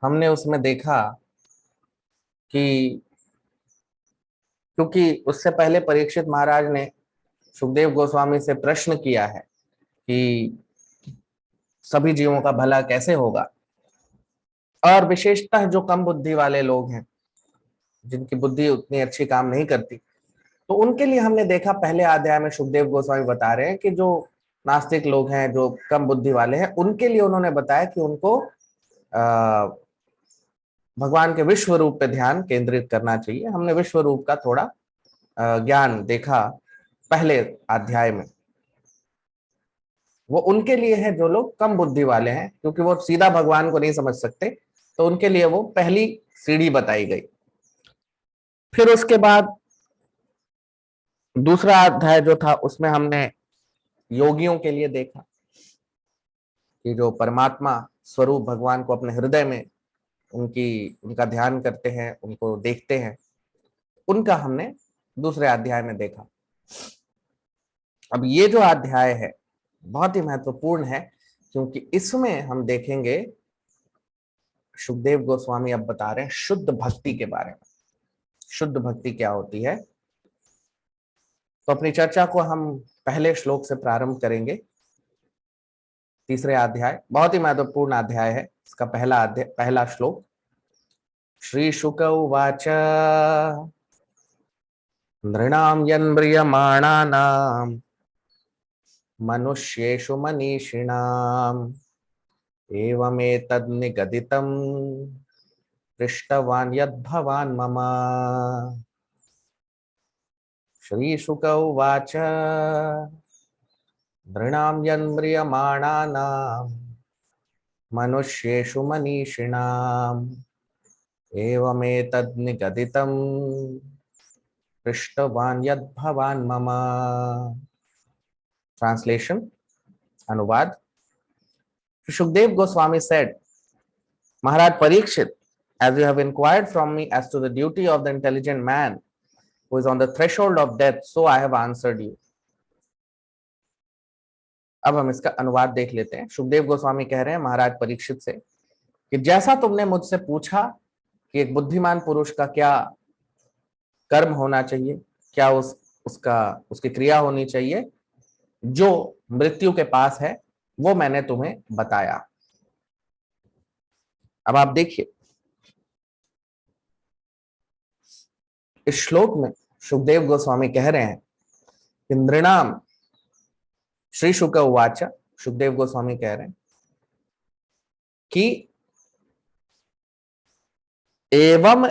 हमने उसमें देखा कि क्योंकि उससे पहले परीक्षित महाराज ने सुखदेव गोस्वामी से प्रश्न किया है कि सभी जीवों का भला कैसे होगा, और विशेषतः जो कम बुद्धि वाले लोग हैं जिनकी बुद्धि उतनी अच्छी काम नहीं करती, तो उनके लिए हमने देखा पहले अध्याय में सुखदेव गोस्वामी बता रहे हैं कि जो नास्तिक लोग हैं, जो कम बुद्धि वाले हैं, उनके लिए उन्होंने बताया कि उनको भगवान के विश्व रूप पे ध्यान केंद्रित करना चाहिए। हमने विश्व रूप का थोड़ा ज्ञान देखा पहले अध्याय में। वो उनके लिए है जो लोग कम बुद्धि वाले हैं, क्योंकि वो सीधा भगवान को नहीं समझ सकते, तो उनके लिए वो पहली सीढ़ी बताई गई। फिर उसके बाद दूसरा अध्याय जो था उसमें हमने योगियों के लिए देखा कि जो परमात्मा स्वरूप भगवान को अपने हृदय में उनका ध्यान करते हैं, उनको देखते हैं, उनका हमने दूसरे अध्याय में देखा। अब ये जो अध्याय है बहुत ही महत्वपूर्ण है, क्योंकि इसमें हम देखेंगे सुखदेव गोस्वामी अब बता रहे हैं शुद्ध भक्ति के बारे में। शुद्ध भक्ति क्या होती है, तो अपनी चर्चा को हम पहले श्लोक से प्रारंभ करेंगे। तीसरे अध्याय बहुत ही महत्वपूर्ण अध्याय है। इसका पहला श्लोक। श्री शुक उवाच नृणां यन्म्रियमाणानां मनुष्येषु मनीषिणाम् एवमेतद् निगदितं पृष्टवान् यद्भवान् मम। श्रीशुक उवाच नृणां यन्म्रियमाणानां मनुष्येषु मनीषिणाम् एवमेतद् निगदितं पृष्टवान् यद्भवान् मम। Translation, अनुवाद। Shukdev Goswami said, Maharaj Parikshit, as you have inquired from me as to the duty of the intelligent man who is on the threshold of death, so I have answered you. अब हम इसका अनुवाद देख लेते हैं। सुखदेव गोस्वामी कह रहे हैं महाराज परीक्षित से कि जैसा तुमने मुझसे पूछा कि एक बुद्धिमान पुरुष का क्या कर्म होना चाहिए, क्या उसकी क्रिया होनी चाहिए जो मृत्यु के पास है, वो मैंने तुम्हें बताया। अब आप देखिए इस श्लोक में सुखदेव गोस्वामी कह रहे हैं कि नृणाम, श्री शुक उवाच, सुखदेव गोस्वामी कह रहे हैं कि एवं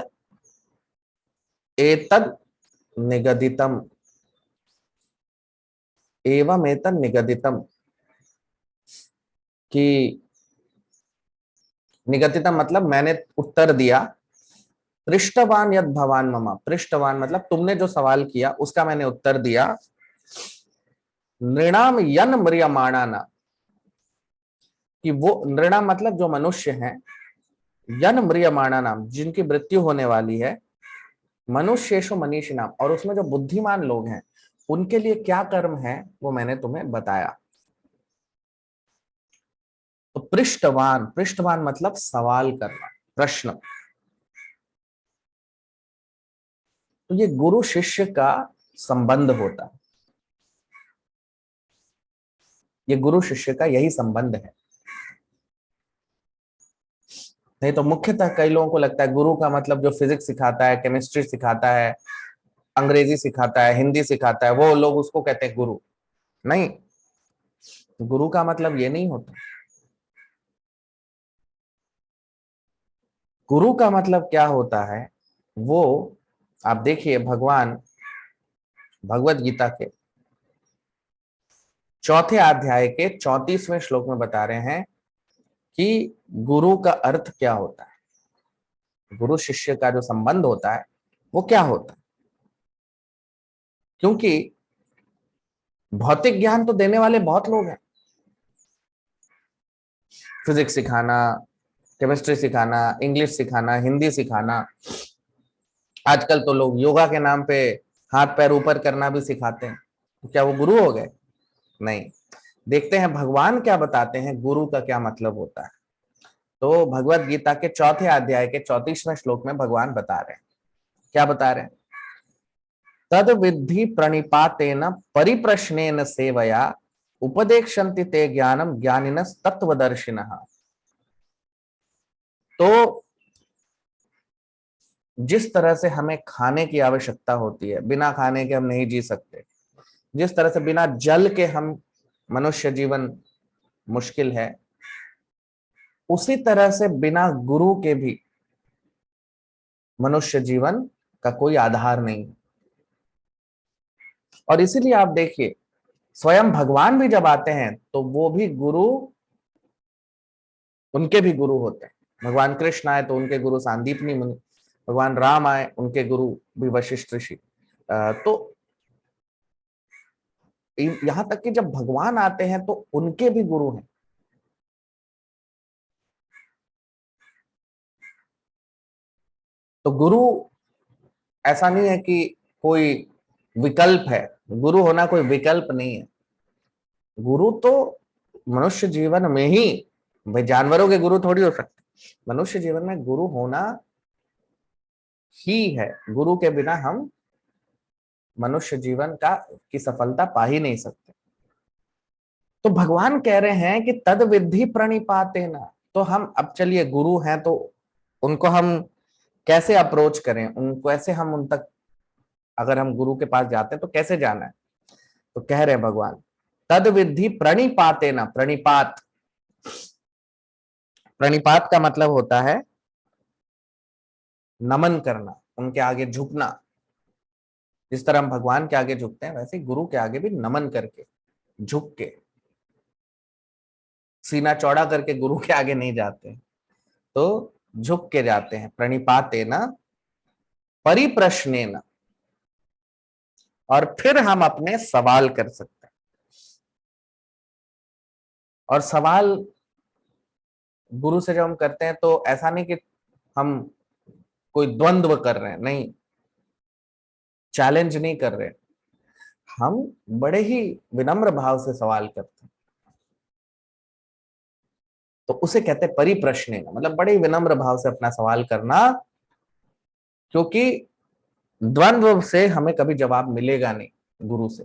एतद निगदितम, एवं एतद निगदितम, कि निगदितम मतलब मैंने उत्तर दिया, पृष्ठवान यद भवान ममा, पृष्ठवान मतलब तुमने जो सवाल किया उसका मैंने उत्तर दिया, नृणाम यन म्रियमाणाना, कि वो नृणाम मतलब जो मनुष्य हैं, यन म्रियमाणा नाम जिनकी मृत्यु होने वाली है, मनुष्येषु मनीषी नाम, और उसमें जो बुद्धिमान लोग हैं उनके लिए क्या कर्म है वो मैंने तुम्हें बताया। तो पृष्ठवान, पृष्ठवान मतलब सवाल करना, प्रश्न। तो ये गुरु शिष्य का संबंध होता है, ये गुरु शिष्य का यही संबंध है। नहीं तो मुख्यतः कई लोगों को लगता है गुरु का मतलब जो फिजिक्स सिखाता है, केमिस्ट्री सिखाता है, अंग्रेजी सिखाता है, हिंदी सिखाता है, वो लोग उसको कहते हैं गुरु। नहीं, गुरु का मतलब ये नहीं होता। गुरु का मतलब क्या होता है वो आप देखिए, भगवान भगवत गीता के 4थे अध्याय के 34वें श्लोक में बता रहे हैं कि गुरु का अर्थ क्या होता है, गुरु शिष्य का जो संबंध होता है वो क्या होता है। क्योंकि भौतिक ज्ञान तो देने वाले बहुत लोग हैं, फिजिक्स सिखाना, केमिस्ट्री सिखाना, इंग्लिश सिखाना, हिंदी सिखाना, आजकल तो लोग योगा के नाम पे हाथ पैर ऊपर करना भी सिखाते हैं। तो क्या वो गुरु हो गए? नहीं। देखते हैं भगवान क्या बताते हैं, गुरु का क्या मतलब होता है। तो भगवत गीता के 4थे अध्याय के 34वें श्लोक में भगवान बता रहे हैं, क्या बता रहे हैं, तद विद्धि प्रणिपातेन परिप्रश्नेन सेवया उपदेक्षन्ति ते ज्ञानम ज्ञानिनस् तत्वदर्शिनः। तो जिस तरह से हमें खाने की आवश्यकता होती है, बिना खाने के हम नहीं जी सकते, जिस तरह से बिना जल के हम मनुष्य जीवन मुश्किल है, उसी तरह से बिना गुरु के भी मनुष्य जीवन का कोई आधार नहीं। और इसीलिए आप देखिए स्वयं भगवान भी जब आते हैं तो वो भी गुरु, उनके भी गुरु होते हैं। भगवान कृष्ण आए तो उनके गुरु सांदीपनी मुनि, भगवान राम आए उनके गुरु भी वशिष्ठ ऋषि। तो यहां तक कि जब भगवान आते हैं तो उनके भी गुरु हैं। तो गुरु ऐसा नहीं है कि कोई विकल्प है, गुरु होना कोई विकल्प नहीं है। गुरु तो मनुष्य जीवन में ही, भाई जानवरों के गुरु थोड़ी हो सकते, मनुष्य जीवन में गुरु होना ही है। गुरु के बिना हम मनुष्य जीवन की सफलता पा ही नहीं सकते। तो भगवान कह रहे हैं कि तद विद्धि प्रणिपातेन। तो हम अब चलिए गुरु हैं तो उनको हम कैसे अप्रोच करें, उनको ऐसे हम उन तक, अगर हम गुरु के पास जाते हैं तो कैसे जाना है। तो कह रहे हैं भगवान तद विद्धि प्रणिपातेन। प्रणिपात, प्रणिपात का मतलब होता है नमन करना, उनके आगे झुकना। जिस तरह हम भगवान के आगे झुकते हैं वैसे गुरु के आगे भी नमन करके, झुक के, सीना चौड़ा करके गुरु के आगे नहीं जाते, तो झुक के जाते हैं। प्रणिपातेन परिप्रश्नेन, और फिर हम अपने सवाल कर सकते हैं। और सवाल गुरु से जब हम करते हैं तो ऐसा नहीं कि हम कोई द्वंद्व कर रहे हैं, नहीं, चैलेंज नहीं कर रहे, हम बड़े ही विनम्र भाव से सवाल करते हैं। तो उसे कहते हैं परिप्रश्नेन, मतलब बड़े विनम्र भाव से अपना सवाल करना, क्योंकि द्वंद्व से हमें कभी जवाब मिलेगा नहीं, गुरु से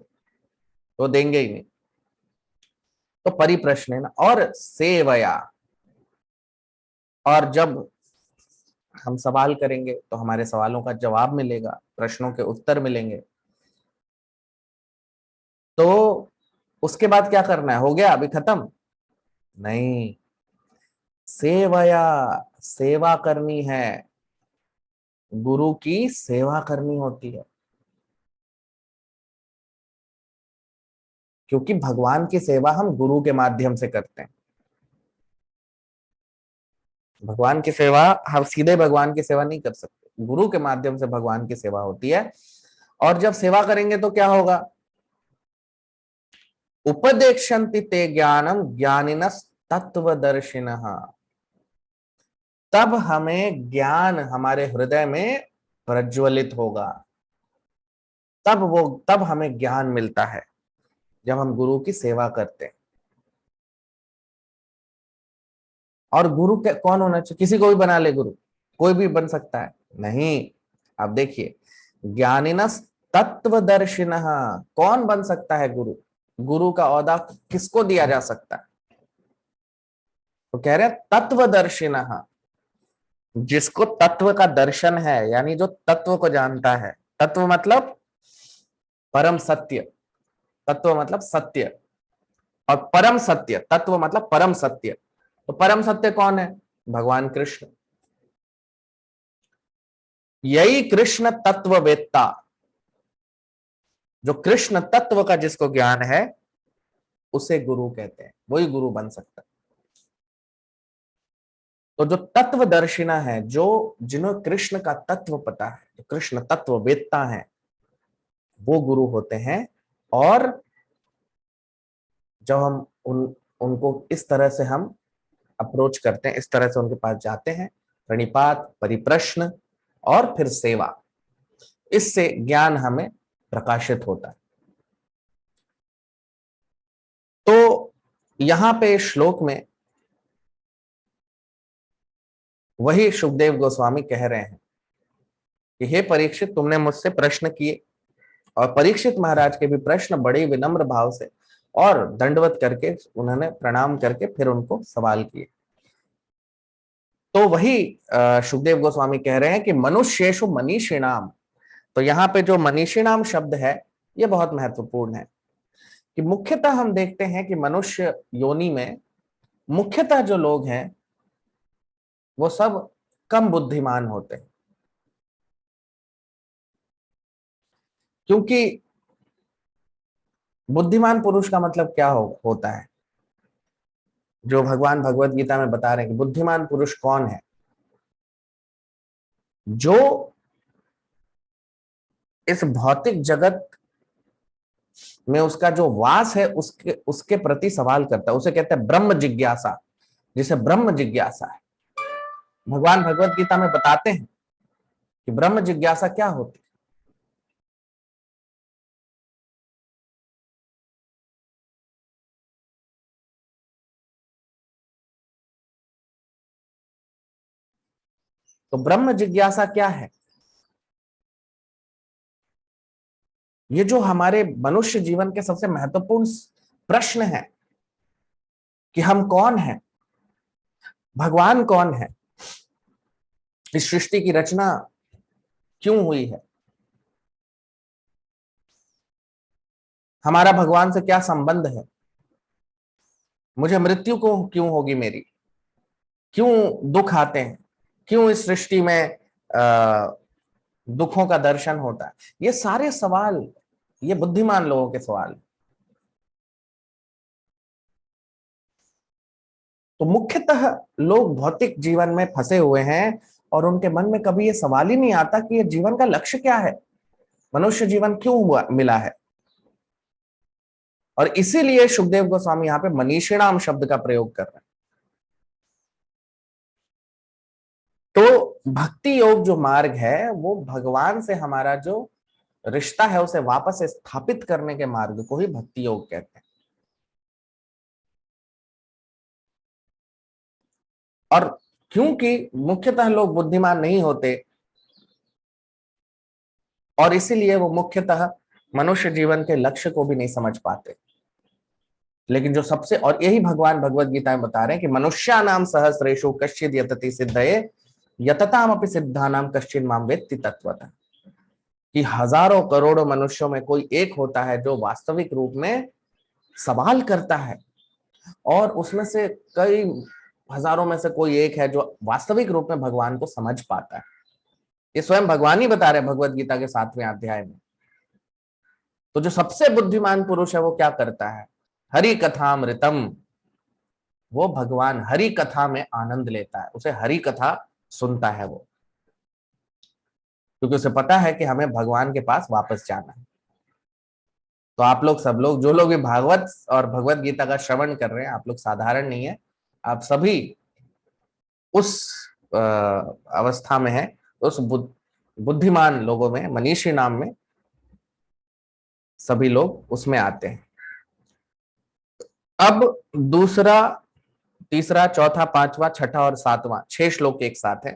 तो देंगे ही नहीं। तो परिप्रश्नेन और सेवया, और जब हम सवाल करेंगे तो हमारे सवालों का जवाब मिलेगा, प्रश्नों के उत्तर मिलेंगे, तो उसके बाद क्या करना है? हो गया अभी खत्म? नहीं, सेवया, सेवा करनी है, गुरु की सेवा करनी होती है, क्योंकि भगवान की सेवा हम गुरु के माध्यम से करते हैं। भगवान की सेवा हम सीधे भगवान की सेवा नहीं कर सकते, गुरु के माध्यम से भगवान की सेवा होती है। और जब सेवा करेंगे तो क्या होगा? उपदेक्षन्ति ते ज्ञानम ज्ञानिनस् तत्वदर्शिनः, तब हमें ज्ञान हमारे हृदय में प्रज्वलित होगा, तब हमें ज्ञान मिलता है जब हम गुरु की सेवा करते हैं। और गुरु कौन होना चाहिए? किसी को भी बना ले गुरु, कोई भी बन सकता है? नहीं। अब देखिए, ज्ञानिनस् तत्वदर्शिनः, कौन बन सकता है गुरु? गुरु का ओहदा किसको दिया जा सकता है? तो कह रहे हैं तत्वदर्शिनः, जिसको तत्व का दर्शन है, यानी जो तत्व को जानता है। तत्व मतलब परम सत्य, तत्व मतलब सत्य, और परम सत्य, तत्व मतलब परम सत्य। तो परम सत्य कौन है? भगवान कृष्ण। यही कृष्ण तत्ववेत्ता, जो कृष्ण तत्व का जिसको ज्ञान है, उसे गुरु कहते हैं, वही गुरु बन सकता है। तो जो तत्वदर्शिना है, जो जिन्हें कृष्ण का तत्व पता है, जो कृष्ण तत्व वेत्ता है, वो गुरु होते हैं। और जब हम उनको इस तरह से हम अप्रोच करते हैं, इस तरह से उनके पास जाते हैं, प्रणिपात, परिप्रश्न और फिर सेवा, इससे ज्ञान हमें प्रकाशित होता है। तो यहां पे श्लोक में वही सुखदेव गोस्वामी कह रहे हैं कि हे परीक्षित, तुमने मुझसे प्रश्न किए, और परीक्षित महाराज के भी प्रश्न बड़े विनम्र भाव से और दंडवत करके, उन्होंने प्रणाम करके फिर उनको सवाल किए। तो वही सुखदेव गोस्वामी कह रहे हैं कि मनुष्येषु मनीषिणाम। तो यहाँ पे जो मनीषिणाम शब्द है, ये बहुत महत्वपूर्ण है, कि मुख्यतः हम देखते हैं कि मनुष्य योनि में मुख्यतः जो लोग हैं वो सब कम बुद्धिमान होते हैं, क्योंकि बुद्धिमान पुरुष का मतलब क्या होता है? जो भगवान भगवत गीता में बता रहे हैं कि बुद्धिमान पुरुष कौन है? जो इस भौतिक जगत में उसका जो वास है, उसके प्रति सवाल करता है, उसे कहते हैं ब्रह्म जिज्ञासा, जिसे ब्रह्म जिज्ञासा है। भगवान भगवत गीता में बताते हैं कि ब्रह्म जिज्ञासा क्या होती है। तो ब्रह्म जिज्ञासा क्या है? ये जो हमारे मनुष्य जीवन के सबसे महत्वपूर्ण प्रश्न है कि हम कौन हैं, भगवान कौन है, इस सृष्टि की रचना क्यों हुई है, हमारा भगवान से क्या संबंध है, मुझे मृत्यु को क्यों होगी मेरी, क्यों दुख आते हैं, क्यों इस सृष्टि में दुखों का दर्शन होता है। ये सारे सवाल, ये बुद्धिमान लोगों के सवाल। तो मुख्यतः लोग भौतिक जीवन में फंसे हुए हैं, और उनके मन में कभी ये सवाल ही नहीं आता कि ये जीवन का लक्ष्य क्या है, मनुष्य जीवन क्यों हुआ मिला है। और इसीलिए सुखदेव गोस्वामी यहाँ पे मनीषिणाम शब्द का प्रयोग कर रहे हैं। तो भक्ति योग जो मार्ग है, वो भगवान से हमारा जो रिश्ता है उसे वापस स्थापित करने के मार्ग को ही भक्ति योग कहते हैं। और क्योंकि मुख्यतः लोग बुद्धिमान नहीं होते और इसीलिए वो मुख्यतः मनुष्य जीवन के लक्ष्य को भी नहीं समझ पाते। लेकिन जो सबसे, और यही भगवान भगवत गीता में बता रहे हैं कि मनुष्यानाम सहस्रेषु कश्चित् यतति सिद्धये यततामपि सिद्धानाम कश्चित् माम वेत्ति तत्वतः, कि हजारों करोड़ों मनुष्यों में कोई एक होता है जो वास्तविक रूप में सवाल करता है, और उसमें से कई हजारों में से कोई एक है जो वास्तविक रूप में भगवान को समझ पाता है। ये स्वयं भगवान ही बता रहे हैं भगवत गीता के 7वें अध्याय में। तो जो सबसे बुद्धिमान पुरुष है वो क्या करता है? हरि कथामृतम, वो भगवान हरि कथा में आनंद लेता है, उसे हरि कथा सुनता है वो, क्योंकि उसे पता है कि हमें भगवान के पास वापस जाना है। तो आप लोग सब लोग, जो लोग भी भागवत और भगवत गीता का श्रवण कर रहे हैं, आप लोग साधारण नहीं है, आप सभी उस अवस्था में है, उस बुद्धिमान लोगों में, मनीषी नाम में सभी लोग उसमें आते हैं। अब दूसरा, तीसरा, चौथा, पांचवा, छठा और सातवां, 6 श्लोक एक साथ है।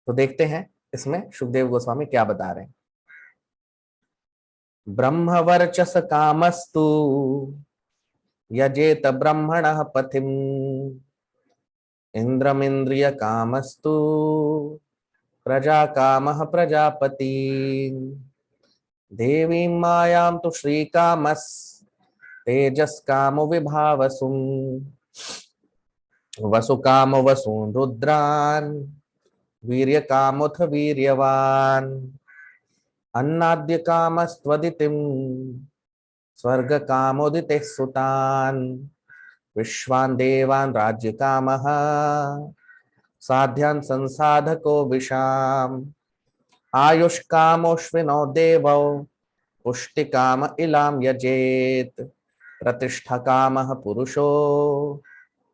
तो देखते हैं इसमें सुखदेव गोस्वामी क्या बता रहे हैं। ब्रह्म वर्चस कामस्तु यजेत ब्रह्मणः पथिम इंद्रमिंद्रिय कामस्तु प्रजा कामः प्रजापति देवी मायां तु श्रीकामस् तेजस कामो विभावसुम वसु कामो वसून रुद्रान वीर्य कामुथ वीर्यवान अन्नाद्य कामस्त्वदितिम स्वर्ग कामोदिते सुतान विश्वान देवान राज्य कामः साध्यान संसाधको विशाम आयुष कामोश्विनो देवो पुष्टि काम इलाम यजेत प्रतिष्ठा कामः पुरुषो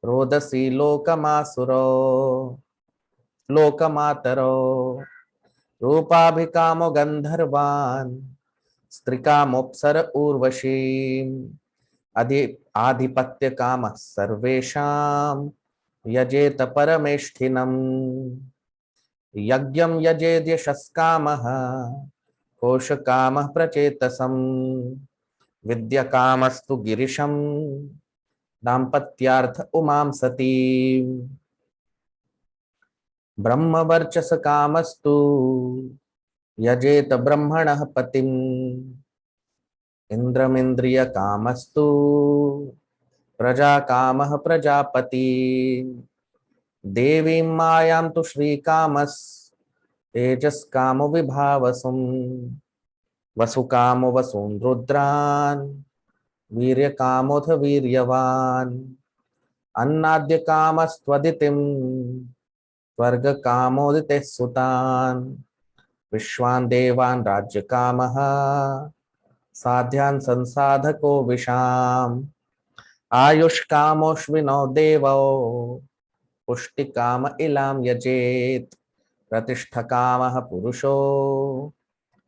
रोदसी लोकमासुरो लोकमातरो रूपाभिकामो गंधर्वान् स्त्रिकामोप्सर उर्वशीम् आधिपत्य कामः सर्वेषां यजेत परमेष्ठिनम् यज्ञं यजेद् यशस्कामः कोशकामः प्रचेतसम् विद्याकामस्तु गिरिशं दाम्पत्यार्थ उमां सती ब्रह्मवर्चस कामस्तु यजेत ब्रह्मणः पतिम् इंद्रमिंद्रिय कामस्तु प्रजा कामः प्रजापति देवीं मायां तु श्रीकामस् तेजस कामो विभावसुम् वसु कामो वसून् रुद्रान् वीर्य कामोथ वीर्यवान् अन्नाद्य कामस्त्वदितिं स्वर्ग कामोदिते सुतान् विश्वान् देवान् राज्य कामः साध्यान् संसाधको विशाम् आयुष कामोश्विनो देवो पुष्टि काम इलाम यजेत प्रतिष्ठा कामः पुरुषो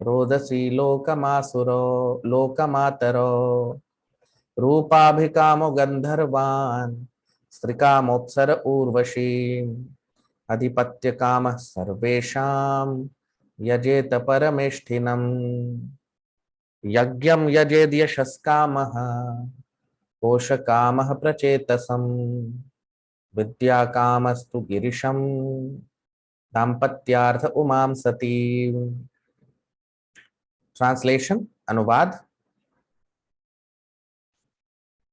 रोदसी लोकमासुरो लोकमातरो रूपाभिकामो गंधर्वान् स्त्रिकामोप्सर उर्वशीम् अधिपत्य कामः सर्वेषां यजेत परमेष्ठिनम् यज्ञं यजेद् यशस्कामः कोशकामः प्रचेतसम् विद्याकामस्तु गिरिशं दाम्पत्यार्थ उमां सती। Translation, अनुवाद।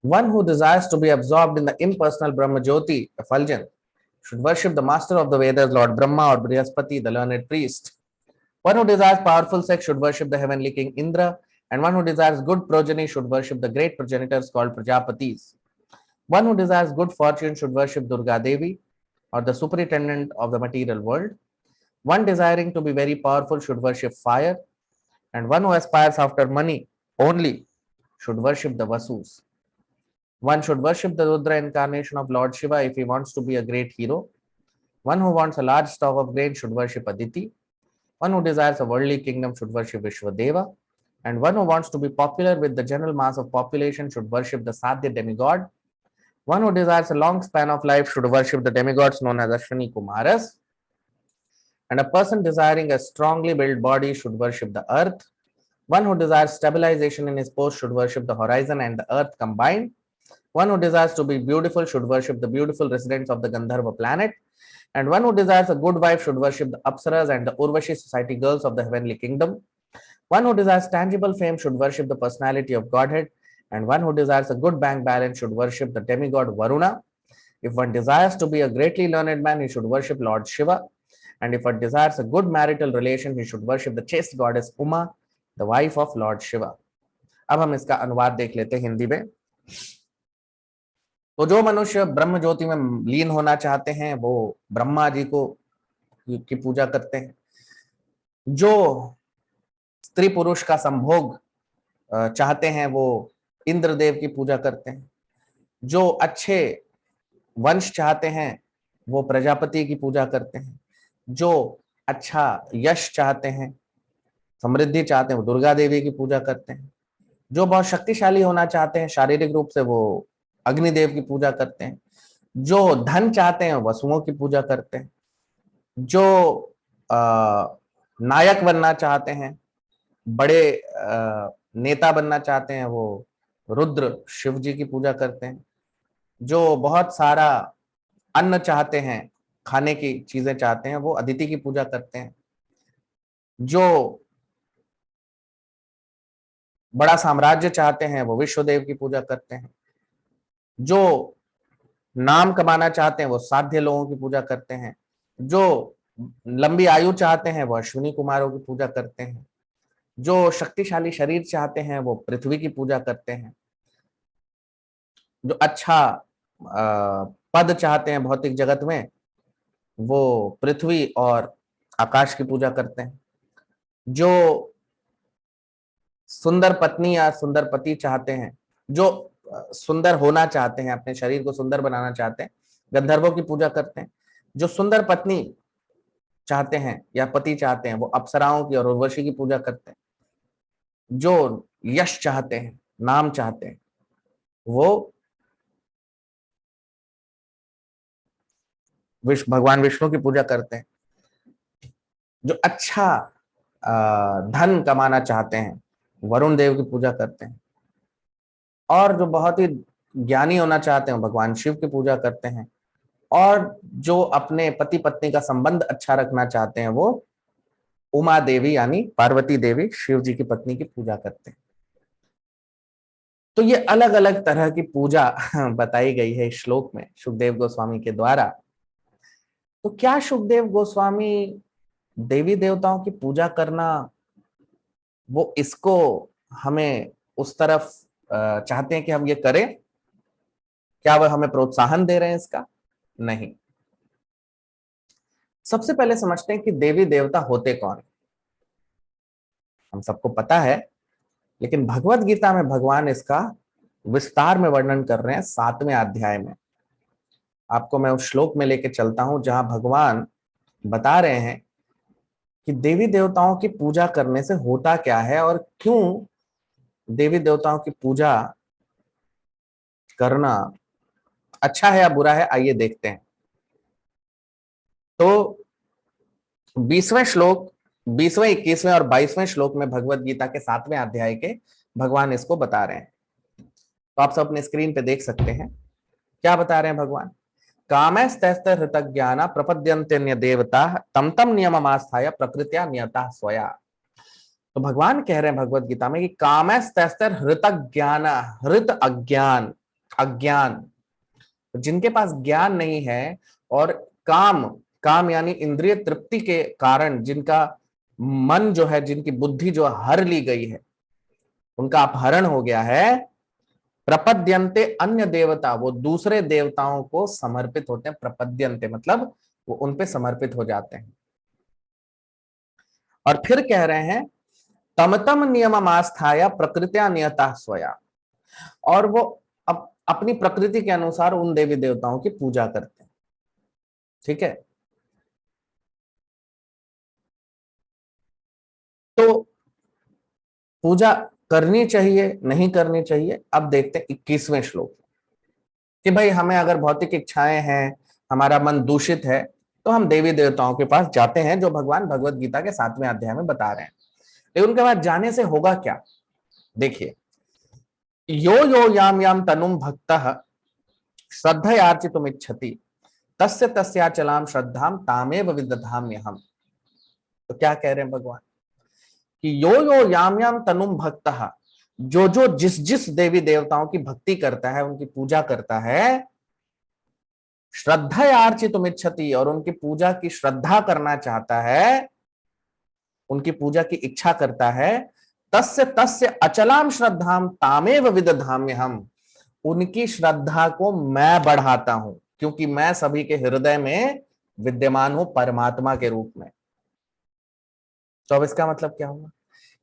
One who desires to be absorbed in the impersonal Brahma Jyoti effulgence should worship the master of the Vedas, Lord Brahma, or Brihaspati, the learned priest. One who desires powerful sex should worship the heavenly king Indra, and one who desires good progeny should worship the great progenitors called Prajapatis. One who desires good fortune should worship Durga Devi, or the superintendent of the material world. One desiring to be very powerful should worship fire, and one who aspires after money only should worship the Vasus. One should worship the Rudra incarnation of Lord Shiva if he wants to be a great hero. One who wants a large stock of grain should worship Aditi. One who desires a worldly kingdom should worship Vishwadeva. And one who wants to be popular with the general mass of population should worship the Sadhya demigod. One who desires a long span of life should worship the demigods known as Ashwini Kumaras. And a person desiring a strongly built body should worship the earth. One who desires stabilization in his post should worship the horizon and the earth combined. One who desires to be beautiful should worship the beautiful residents of the Gandharva planet. And one who desires a good wife should worship the Apsaras and the Urvashi society girls of the heavenly kingdom. One who desires tangible fame should worship the personality of Godhead. And one who desires a good bank balance should worship the demigod Varuna. If one desires to be a greatly learned man, he should worship Lord Shiva. And if one desires a good marital relation, he should worship the chaste goddess Uma, the wife of Lord Shiva. अब हम इसका अनुवाद देख लेते हैं हिंदी में। तो जो मनुष्य ब्रह्म ज्योति में लीन होना चाहते हैं वो ब्रह्मा जी को की पूजा करते हैं। जो स्त्री पुरुष का संभोग चाहते हैं वो इंद्रदेव की पूजा करते हैं। जो अच्छे वंश चाहते हैं वो प्रजापति की पूजा करते हैं। जो अच्छा यश चाहते हैं, समृद्धि चाहते हैं, वो दुर्गा देवी की पूजा करते हैं। जो बहुत शक्तिशाली होना चाहते हैं शारीरिक रूप से वो अग्निदेव की पूजा करते हैं। जो धन चाहते हैं वसुओं की पूजा करते हैं। जो नायक बनना चाहते हैं, बड़े नेता बनना चाहते हैं वो रुद्र शिव जी की पूजा करते हैं। जो बहुत सारा अन्न चाहते हैं, खाने की चीजें चाहते हैं वो अदिति की पूजा करते हैं। जो बड़ा साम्राज्य चाहते हैं वो विश्वदेव की पूजा करते हैं। जो नाम कमाना चाहते हैं वो साध्य लोगों की पूजा करते हैं। जो लंबी आयु चाहते हैं वो अश्विनी कुमारों की पूजा करते हैं। जो शक्तिशाली शरीर चाहते हैं वो पृथ्वी की पूजा करते हैं। जो अच्छा पद चाहते हैं भौतिक जगत में वो पृथ्वी और आकाश की पूजा करते हैं। जो सुंदर पत्नी या सुंदर पति चाहते हैं, जो सुंदर होना चाहते हैं, अपने शरीर को सुंदर बनाना चाहते हैं, गंधर्वों की पूजा करते हैं। जो सुंदर पत्नी चाहते हैं या पति चाहते हैं वो अप्सराओं की और उर्वशी की पूजा करते हैं। जो यश चाहते हैं, नाम चाहते हैं वो भगवान विष्णु की पूजा करते हैं। जो अच्छा धन कमाना चाहते हैं वरुण देव की पूजा करते हैं। और जो बहुत ही ज्ञानी होना चाहते हैं भगवान शिव की पूजा करते हैं। और जो अपने पति पत्नी का संबंध अच्छा रखना चाहते हैं वो उमा देवी यानी पार्वती देवी शिव जी की पत्नी की पूजा करते हैं। तो ये अलग अलग तरह की पूजा बताई गई है इस श्लोक में सुखदेव गोस्वामी के द्वारा। तो क्या सुखदेव गोस्वामी देवी देवताओं की पूजा करना वो इसको हमें उस तरफ चाहते हैं कि हम ये करें? क्या वह हमें प्रोत्साहन दे रहे हैं इसका? नहीं। सबसे पहले समझते हैं कि देवी देवता होते कौन। हम सबको पता है, लेकिन भगवत गीता में भगवान इसका विस्तार में वर्णन कर रहे हैं 7वें अध्याय में। आपको मैं उस श्लोक में लेके चलता हूं जहां भगवान बता रहे हैं कि देवी देवताओं की पूजा करने से होता क्या है और क्यों देवी देवताओं की पूजा करना अच्छा है या बुरा है। आइए देखते हैं। तो 20वें श्लोक, 20वें, 21वें और 22वें श्लोक में भगवत गीता के 7वें अध्याय के भगवान इसको बता रहे हैं। तो आप सब अपने स्क्रीन पे देख सकते हैं क्या बता रहे हैं भगवान। कामैस्तैस्त हृतज्ञाना प्रपद्यन्त्यन्य देवता तम तम नियममास्थाय प्रकृत्या नियता स्वया। तो भगवान कह रहे हैं भगवत गीता में कि कामैस्तैस्त हृतज्ञाना, हृत अज्ञान, अज्ञान, जिनके पास ज्ञान नहीं है और काम, काम यानी इंद्रिय तृप्ति के कारण जिनका मन जो है, जिनकी बुद्धि जो हर ली गई है, उनका अपहरण हो गया है, प्रपद्यन्ते अन्य देवता, वो दूसरे देवताओं को समर्पित होते हैं। प्रपद्यन्ते मतलब वो उनपे समर्पित हो जाते हैं। और फिर कह रहे हैं तमतम नियममास्थाय प्रकृत्या नियता स्वया, और वो अपनी प्रकृति के अनुसार उन देवी देवताओं की पूजा करते हैं। ठीक है। तो पूजा करनी चाहिए नहीं करनी चाहिए, अब देखते हैं 21वें श्लोक। कि भाई हमें अगर भौतिक इच्छाएं हैं, हमारा मन दूषित है, तो हम देवी देवताओं के पास जाते हैं, जो भगवान भगवत गीता के 7वें अध्याय में बता रहे हैं। लेकिन उनके बाद जाने से होगा क्या? देखिए, यो यो याम याम तनुम भक्तः श्रद्धयार्चितुम इच्छति तस्य तस्याचलाम श्रद्धाम तामेव विदधाम्यहम्। तो क्या कह रहे हैं भगवान कि यो यो याम याम तनुम भक्तः, जो जो जिस जिस देवी देवताओं की भक्ति करता है, उनकी पूजा करता है, श्रद्धयार्चितुम इच्छति, और उनकी पूजा की श्रद्धा करना चाहता है, उनकी पूजा की इच्छा करता है, तस्य तस्य अचलाम श्रद्धाम तामेव विदधाम्यहम्, उनकी श्रद्धा को मैं बढ़ाता हूं, क्योंकि मैं सभी के हृदय में विद्यमान हूं परमात्मा के रूप में। तो अब इसका मतलब क्या हुआ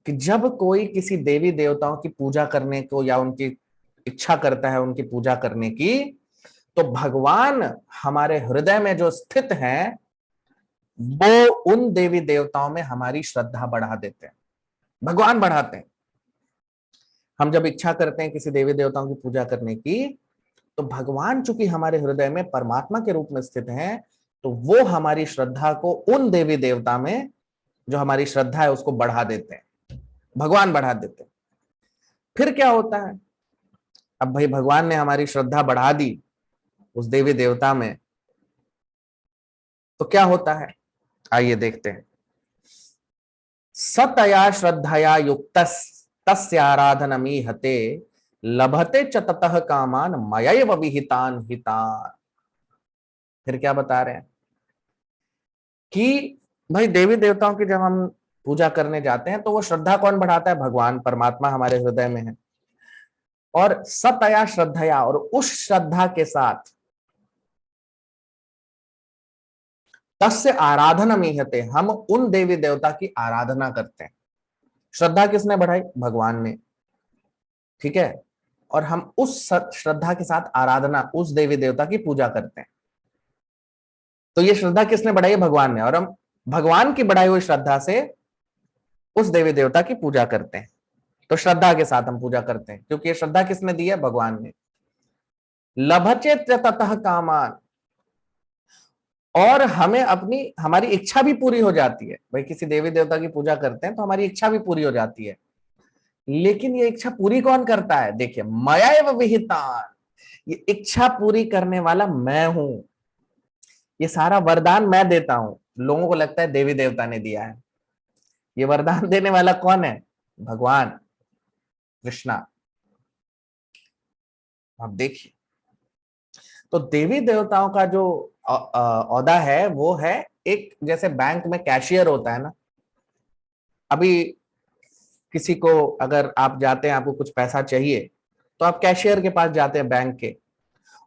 कि जब कोई किसी देवी देवताओं की पूजा करने को या उनकी इच्छा करता है उनकी पूजा करने की, तो भगवान हमारे हृदय में जो स्थित हैं, वो उन देवी देवताओं में हमारी श्रद्धा बढ़ा देते हैं, भगवान बढ़ाते हैं। हम जब इच्छा करते हैं किसी देवी देवताओं की पूजा करने की, तो भगवान चूंकि हमारे हृदय में परमात्मा के रूप में स्थित हैं, तो वो हमारी श्रद्धा को उन देवी देवता में, जो हमारी श्रद्धा है, उसको बढ़ा देते हैं, भगवान बढ़ा देते हैं। फिर क्या होता है? अब भाई भगवान ने हमारी श्रद्धा बढ़ा दी उस देवी देवता में, तो क्या होता है? आइए देखते हैं। सतया श्रद्धया युक्तस् तस्य आराधनमीहते लभते च ततः कामान मयैव विहितान हितान। फिर क्या बता रहे हैं कि भाई देवी देवताओं की जब हम पूजा करने जाते हैं, तो वो श्रद्धा कौन बढ़ाता है? भगवान, परमात्मा हमारे हृदय में है। और सतया श्रद्धया, और उस श्रद्धा के साथ, तस्य आराधनमीहते, हम उन देवी देवता की आराधना करते हैं। श्रद्धा किसने बढ़ाई? भगवान ने, ठीक है। और हम उस श्रद्धा के साथ आराधना, उस देवी देवता की पूजा करते हैं। तो ये श्रद्धा किसने बढ़ाई? भगवान ने। और हम भगवान की बढ़ाई हुई श्रद्धा से उस देवी देवता की पूजा करते हैं। तो श्रद्धा के साथ हम पूजा करते हैं, क्योंकि ये श्रद्धा किसने दी है? भगवान ने। लभते ततः कामान, और हमें हमारी इच्छा भी पूरी हो जाती है। भाई किसी देवी देवता की पूजा करते हैं तो हमारी इच्छा भी पूरी हो जाती है। लेकिन ये इच्छा पूरी कौन करता है? देखिए, मयैव विहितान, ये इच्छा पूरी करने वाला मैं हूं। ये सारा वरदान मैं देता हूं। लोगों को लगता है देवी देवता ने दिया है। ये वरदान देने वाला कौन है? भगवान कृष्णा। आप देखिए, तो देवी देवताओं का जो औदा है, वो है एक, जैसे बैंक में कैशियर होता है ना। अभी किसी को अगर आप जाते हैं, आपको कुछ पैसा चाहिए, तो आप कैशियर के पास जाते हैं बैंक के,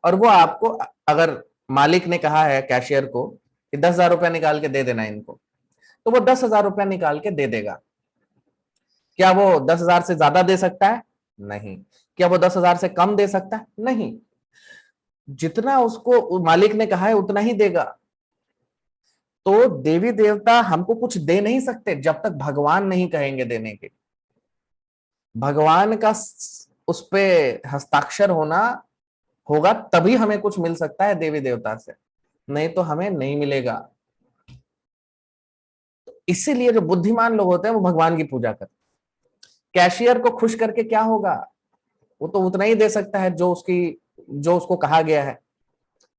और वो आपको, अगर मालिक ने कहा है कैशियर को कि 10,000 रुपया निकाल के दे देना इनको, तो वो 10,000 रुपया निकाल के दे देगा। क्या वो 10,000 से ज्यादा दे सकता है? नहीं। क्या वो 10,000 से कम दे सकता है? नहीं। जितना उसको मालिक ने कहा है उतना ही देगा। तो देवी देवता हमको कुछ दे नहीं सकते जब तक भगवान नहीं कहेंगे देने के। भगवान का उस पे हस्ताक्षर होगा, तभी हमें कुछ मिल सकता है देवी देवता से, नहीं तो हमें नहीं मिलेगा। तो इसीलिए जो बुद्धिमान लोग होते हैं वो भगवान की पूजा करते हैं। कैशियर को खुश करके क्या होगा? वो तो उतना ही दे सकता है जो उसको कहा गया है।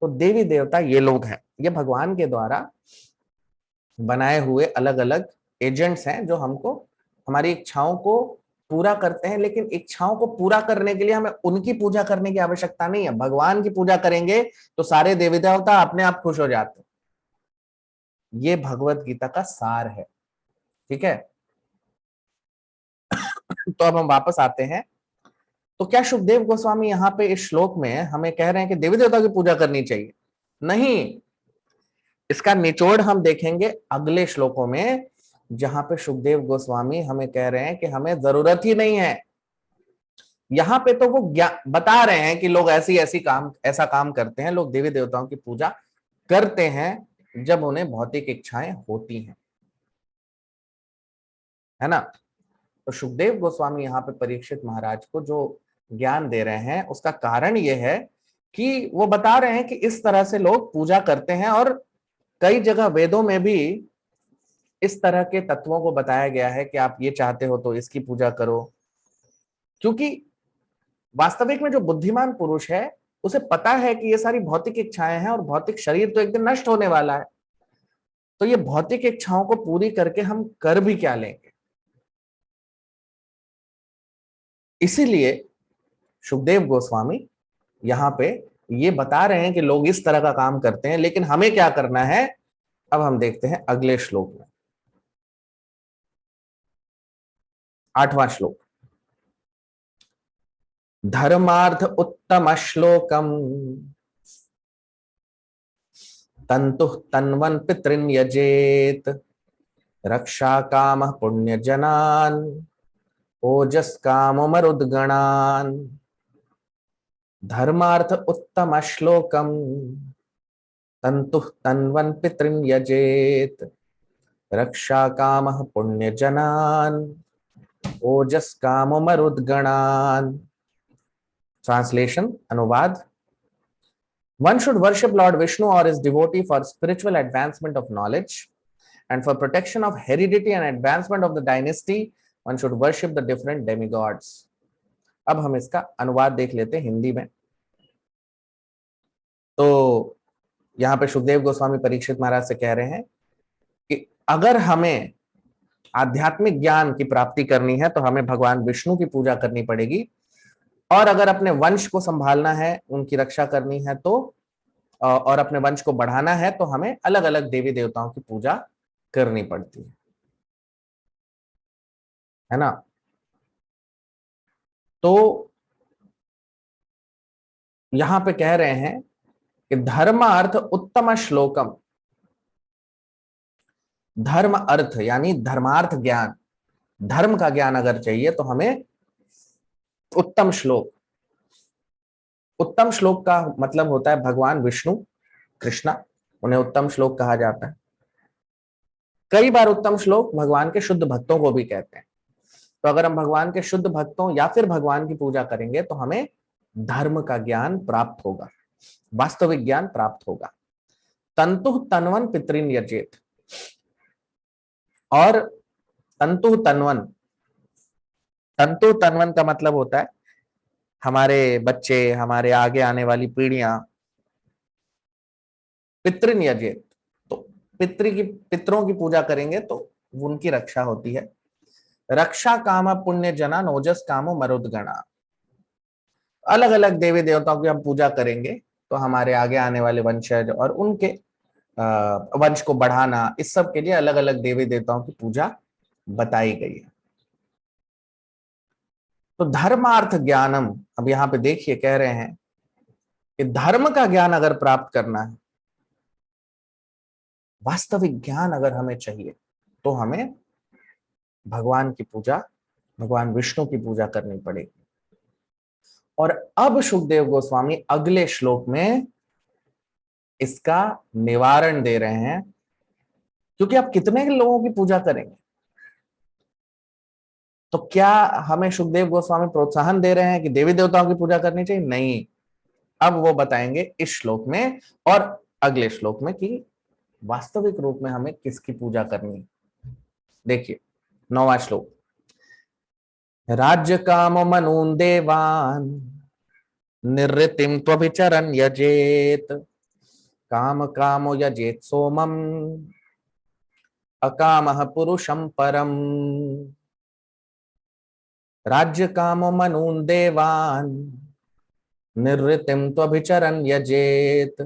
तो देवी देवता ये लोग हैं, ये भगवान के द्वारा बनाए हुए अलग अलग एजेंट्स हैं, जो हमको हमारी इच्छाओं को पूरा करते हैं। लेकिन इच्छाओं को पूरा करने के लिए हमें उनकी पूजा करने की आवश्यकता नहीं है। भगवान की पूजा करेंगे तो सारे देवी देवता अपने आप खुश हो जाते हैं। ये भगवत गीता का सार है, ठीक है। तो अब हम वापस आते हैं। तो क्या सुखदेव गोस्वामी यहाँ पे इस श्लोक में हमें कह रहे हैं कि देवी देवता की पूजा करनी चाहिए? नहीं। इसका निचोड़ हम देखेंगे अगले श्लोकों में, जहां पे सुखदेव गोस्वामी हमें कह रहे हैं कि हमें जरूरत ही नहीं है। यहाँ पे तो वो बता रहे हैं कि लोग ऐसा काम करते हैं, लोग देवी देवताओं की पूजा करते हैं जब उन्हें भौतिक इच्छाएं होती हैं, है ना। तो सुखदेव गोस्वामी यहाँ पे परीक्षित महाराज को जो ज्ञान दे रहे हैं, उसका कारण ये है कि वो बता रहे हैं कि इस तरह से लोग पूजा करते हैं, और कई जगह वेदों में भी इस तरह के तत्वों को बताया गया है कि आप ये चाहते हो तो इसकी पूजा करो। क्योंकि वास्तविक में जो बुद्धिमान पुरुष है उसे पता है कि ये सारी भौतिक इच्छाएं हैं और भौतिक शरीर तो एक दिन नष्ट होने वाला है, तो ये भौतिक इच्छाओं को पूरी करके हम कर भी क्या लेंगे। इसीलिए सुखदेव गोस्वामी यहाँ पे ये बता रहे हैं कि लोग इस तरह का काम करते हैं, लेकिन हमें क्या करना है अब हम देखते हैं अगले श्लोक में। 8वां श्लोक। धर्मार्थ उत्तम श्लोकम तंतु तन्वन पितृन यजेत रक्षा काम पुण्य जनान ओजस काम मरुद्गणान। धर्मार्थ उत्तम श्लोकम तंतु तन्वन पितृन यजेत रक्षा काम पुण्य जनान ओजस काम मरुद्गणान। ट्रांसलेशन, अनुवाद। One should worship Lord Vishnu or his devotee for spiritual advancement of knowledge, and for protection of heredity and advancement of the dynasty, one should worship the different demigods. अब हम इसका अनुवाद देख लेते हैं हिंदी में। तो यहाँ पे सुखदेव गोस्वामी परीक्षित महाराज से कह रहे हैं कि अगर हमें आध्यात्मिक ज्ञान की प्राप्ति करनी है तो हमें भगवान विष्णु की पूजा करनी पड़ेगी, और अगर अपने वंश को संभालना है, उनकी रक्षा करनी है तो, और अपने वंश को बढ़ाना है तो हमें अलग अलग देवी देवताओं की पूजा करनी पड़ती है ना। तो यहां पे कह रहे हैं कि धर्म अर्थ उत्तम श्लोकम। धर्म अर्थ यानी धर्मार्थ ज्ञान, धर्म का ज्ञान अगर चाहिए तो हमें उत्तम श्लोक। उत्तम श्लोक का मतलब होता है भगवान विष्णु, कृष्णा, उन्हें उत्तम श्लोक कहा जाता है। कई बार उत्तम श्लोक भगवान के शुद्ध भक्तों को भी कहते हैं। तो अगर हम भगवान के शुद्ध भक्तों या फिर भगवान की पूजा करेंगे तो हमें धर्म का ज्ञान प्राप्त होगा, वास्तविक ज्ञान प्राप्त होगा। तंतु तन्वन पितृन यजेत, और तंतु तन्वन, तंतु तन्वन का मतलब होता है हमारे बच्चे, हमारे आगे आने वाली पीढ़ियां। पितृन यजेत, तो पितरों की पूजा करेंगे तो उनकी रक्षा होती है। रक्षा काम पुण्य जना ओजस कामो मरुद्गणा। अलग अलग देवी देवताओं की हम पूजा करेंगे तो हमारे आगे आने वाले वंशज और उनके वंश को बढ़ाना, इस सब के लिए अलग अलग देवी देवताओं की पूजा बताई गई है। तो धर्मार्थ ज्ञानम, अब यहां पे देखिए कह रहे हैं कि धर्म का ज्ञान अगर प्राप्त करना है, वास्तविक ज्ञान अगर हमें चाहिए तो हमें भगवान की पूजा, भगवान विष्णु की पूजा करनी पड़ेगी। और अब सुखदेव गोस्वामी अगले श्लोक में इसका निवारण दे रहे हैं, क्योंकि आप कितने लोगों की पूजा करेंगे। तो क्या हमें सुखदेव गोस्वामी प्रोत्साहन दे रहे हैं कि देवी देवताओं की पूजा करनी चाहिए? नहीं, अब वो बताएंगे इस श्लोक में और अगले श्लोक में कि वास्तविक रूप में हमें किसकी पूजा करनी। देखिए 9वां श्लोक। राज्य काम मनून देवान निर्ऋतिम त्वभिचरन् यजेत काम कामो यजेत सोमम अकामः पुरुषं परम। राज्य कामो मनून देवान निर्ऋतिम त्वभिचरन् यजेत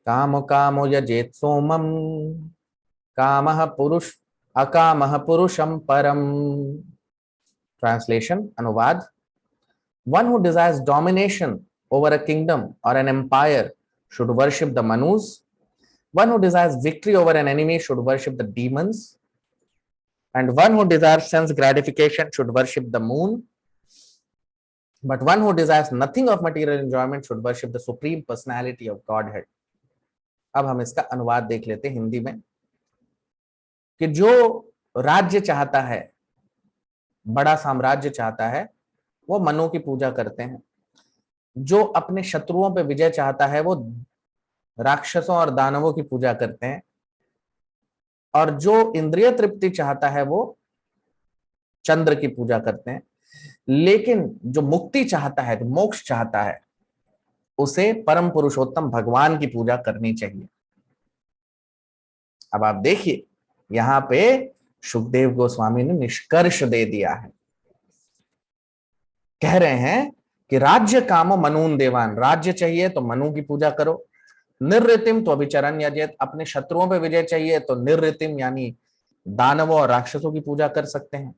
काम कामो यजेत सोमम कामः पुरुष अकामः पुरुषं परम। ट्रांसलेशन, अनुवाद। One who desires domination over a kingdom or an empire should worship the Manus. One who desires victory over an enemy should worship the demons. And one who desires sense gratification should worship the moon. But one who desires nothing of material enjoyment should worship the supreme personality of Godhead. अब हम इसका अनुवाद देख लेते हैं हिंदी में कि जो राज्य चाहता है, बड़ा साम्राज्य चाहता है, वो मनु की पूजा करते हैं। जो अपने शत्रुओं पे विजय चाहता है वो राक्षसों और दानवों की पूजा करते हैं, और जो इंद्रिय तृप्ति चाहता है वो चंद्र की पूजा करते हैं। लेकिन जो मुक्ति चाहता है, जो मोक्ष चाहता है, उसे परम पुरुषोत्तम भगवान की पूजा करनी चाहिए। अब आप देखिए, यहां पे सुखदेव गोस्वामी ने निष्कर्ष दे दिया है। कह रहे हैं कि राज्य कामो मनून देवान, राज्य चाहिए तो मनु की पूजा करो। निर्ऋतिम तो अभिचरण यजेत, अपने शत्रुओं पे विजय चाहिए तो निर्ऋतिम यानी दानवों और राक्षसों की पूजा कर सकते हैं।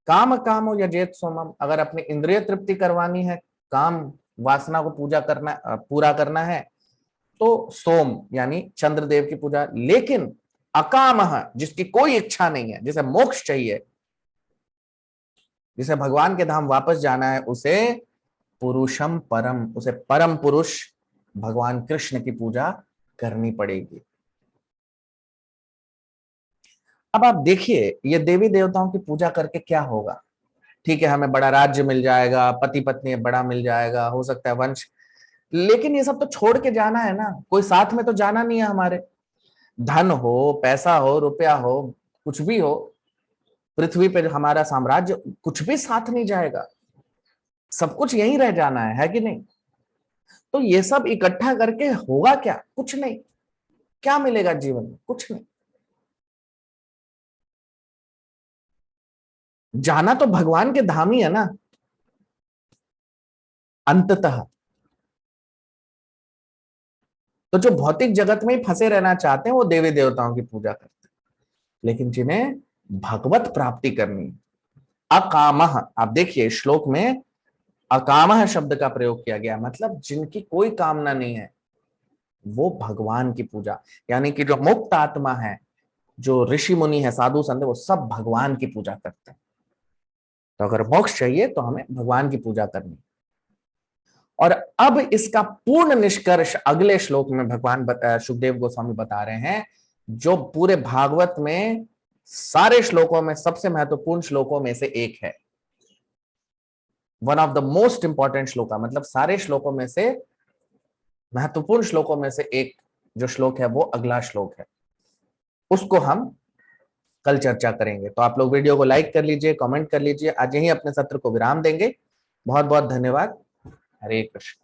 काम कामो यजेत सोमम, अगर अपनी इंद्रिय तृप्ति करवानी है, काम वासना को पूरा करना है तो सोम यानी चंद्रदेव की पूजा। लेकिन अकाम, जिसकी कोई इच्छा नहीं है, जिसे मोक्ष चाहिए, जिसे भगवान के धाम वापस जाना है, उसे पुरुषम परम, उसे परम पुरुष भगवान कृष्ण की पूजा करनी पड़ेगी। अब आप देखिए, ये देवी देवताओं की पूजा करके क्या होगा। ठीक है, हमें बड़ा राज्य मिल जाएगा, पति पत्नी बड़ा मिल जाएगा, हो सकता है वंश, लेकिन ये सब तो छोड़ के जाना है ना, कोई साथ में तो जाना नहीं है हमारे। धन हो, पैसा हो, रुपया हो, कुछ भी हो, पृथ्वी पे हमारा साम्राज्य, कुछ भी साथ नहीं जाएगा, सब कुछ यहीं रह जाना है कि नहीं। तो ये सब इकट्ठा करके होगा क्या? कुछ नहीं। क्या मिलेगा जीवन में? कुछ नहीं। जाना तो भगवान के धाम ही है ना अंततः। तो जो भौतिक जगत में ही फंसे रहना चाहते हैं वो देवी देवताओं की पूजा करते हैं, लेकिन जिन्हें भगवत प्राप्ति करनी है, अकामः, आप देखिए श्लोक में अकामः शब्द का प्रयोग किया गया, मतलब जिनकी कोई कामना नहीं है वो भगवान की पूजा, यानी कि जो मुक्त आत्मा है, जो ऋषि मुनि है, साधु संत, वो सब भगवान की पूजा करते हैं। तो अगर मोक्ष चाहिए तो हमें भगवान की पूजा करनी। और अब इसका पूर्ण निष्कर्ष अगले श्लोक में भगवान सुखदेव गोस्वामी बता रहे हैं, जो पूरे भागवत में सारे श्लोकों में सबसे महत्वपूर्ण श्लोकों में से एक है। One of the most important shloka, मतलब सारे श्लोकों में से महत्वपूर्ण श्लोकों में से एक जो श्लोक है वो अगला श्लोक है, उसको हम कल चर्चा करेंगे। तो आप लोग वीडियो को लाइक कर लीजिए, कमेंट कर लीजिए। आज यहीं अपने सत्र को विराम देंगे। बहुत बहुत धन्यवाद। हरे कृष्ण।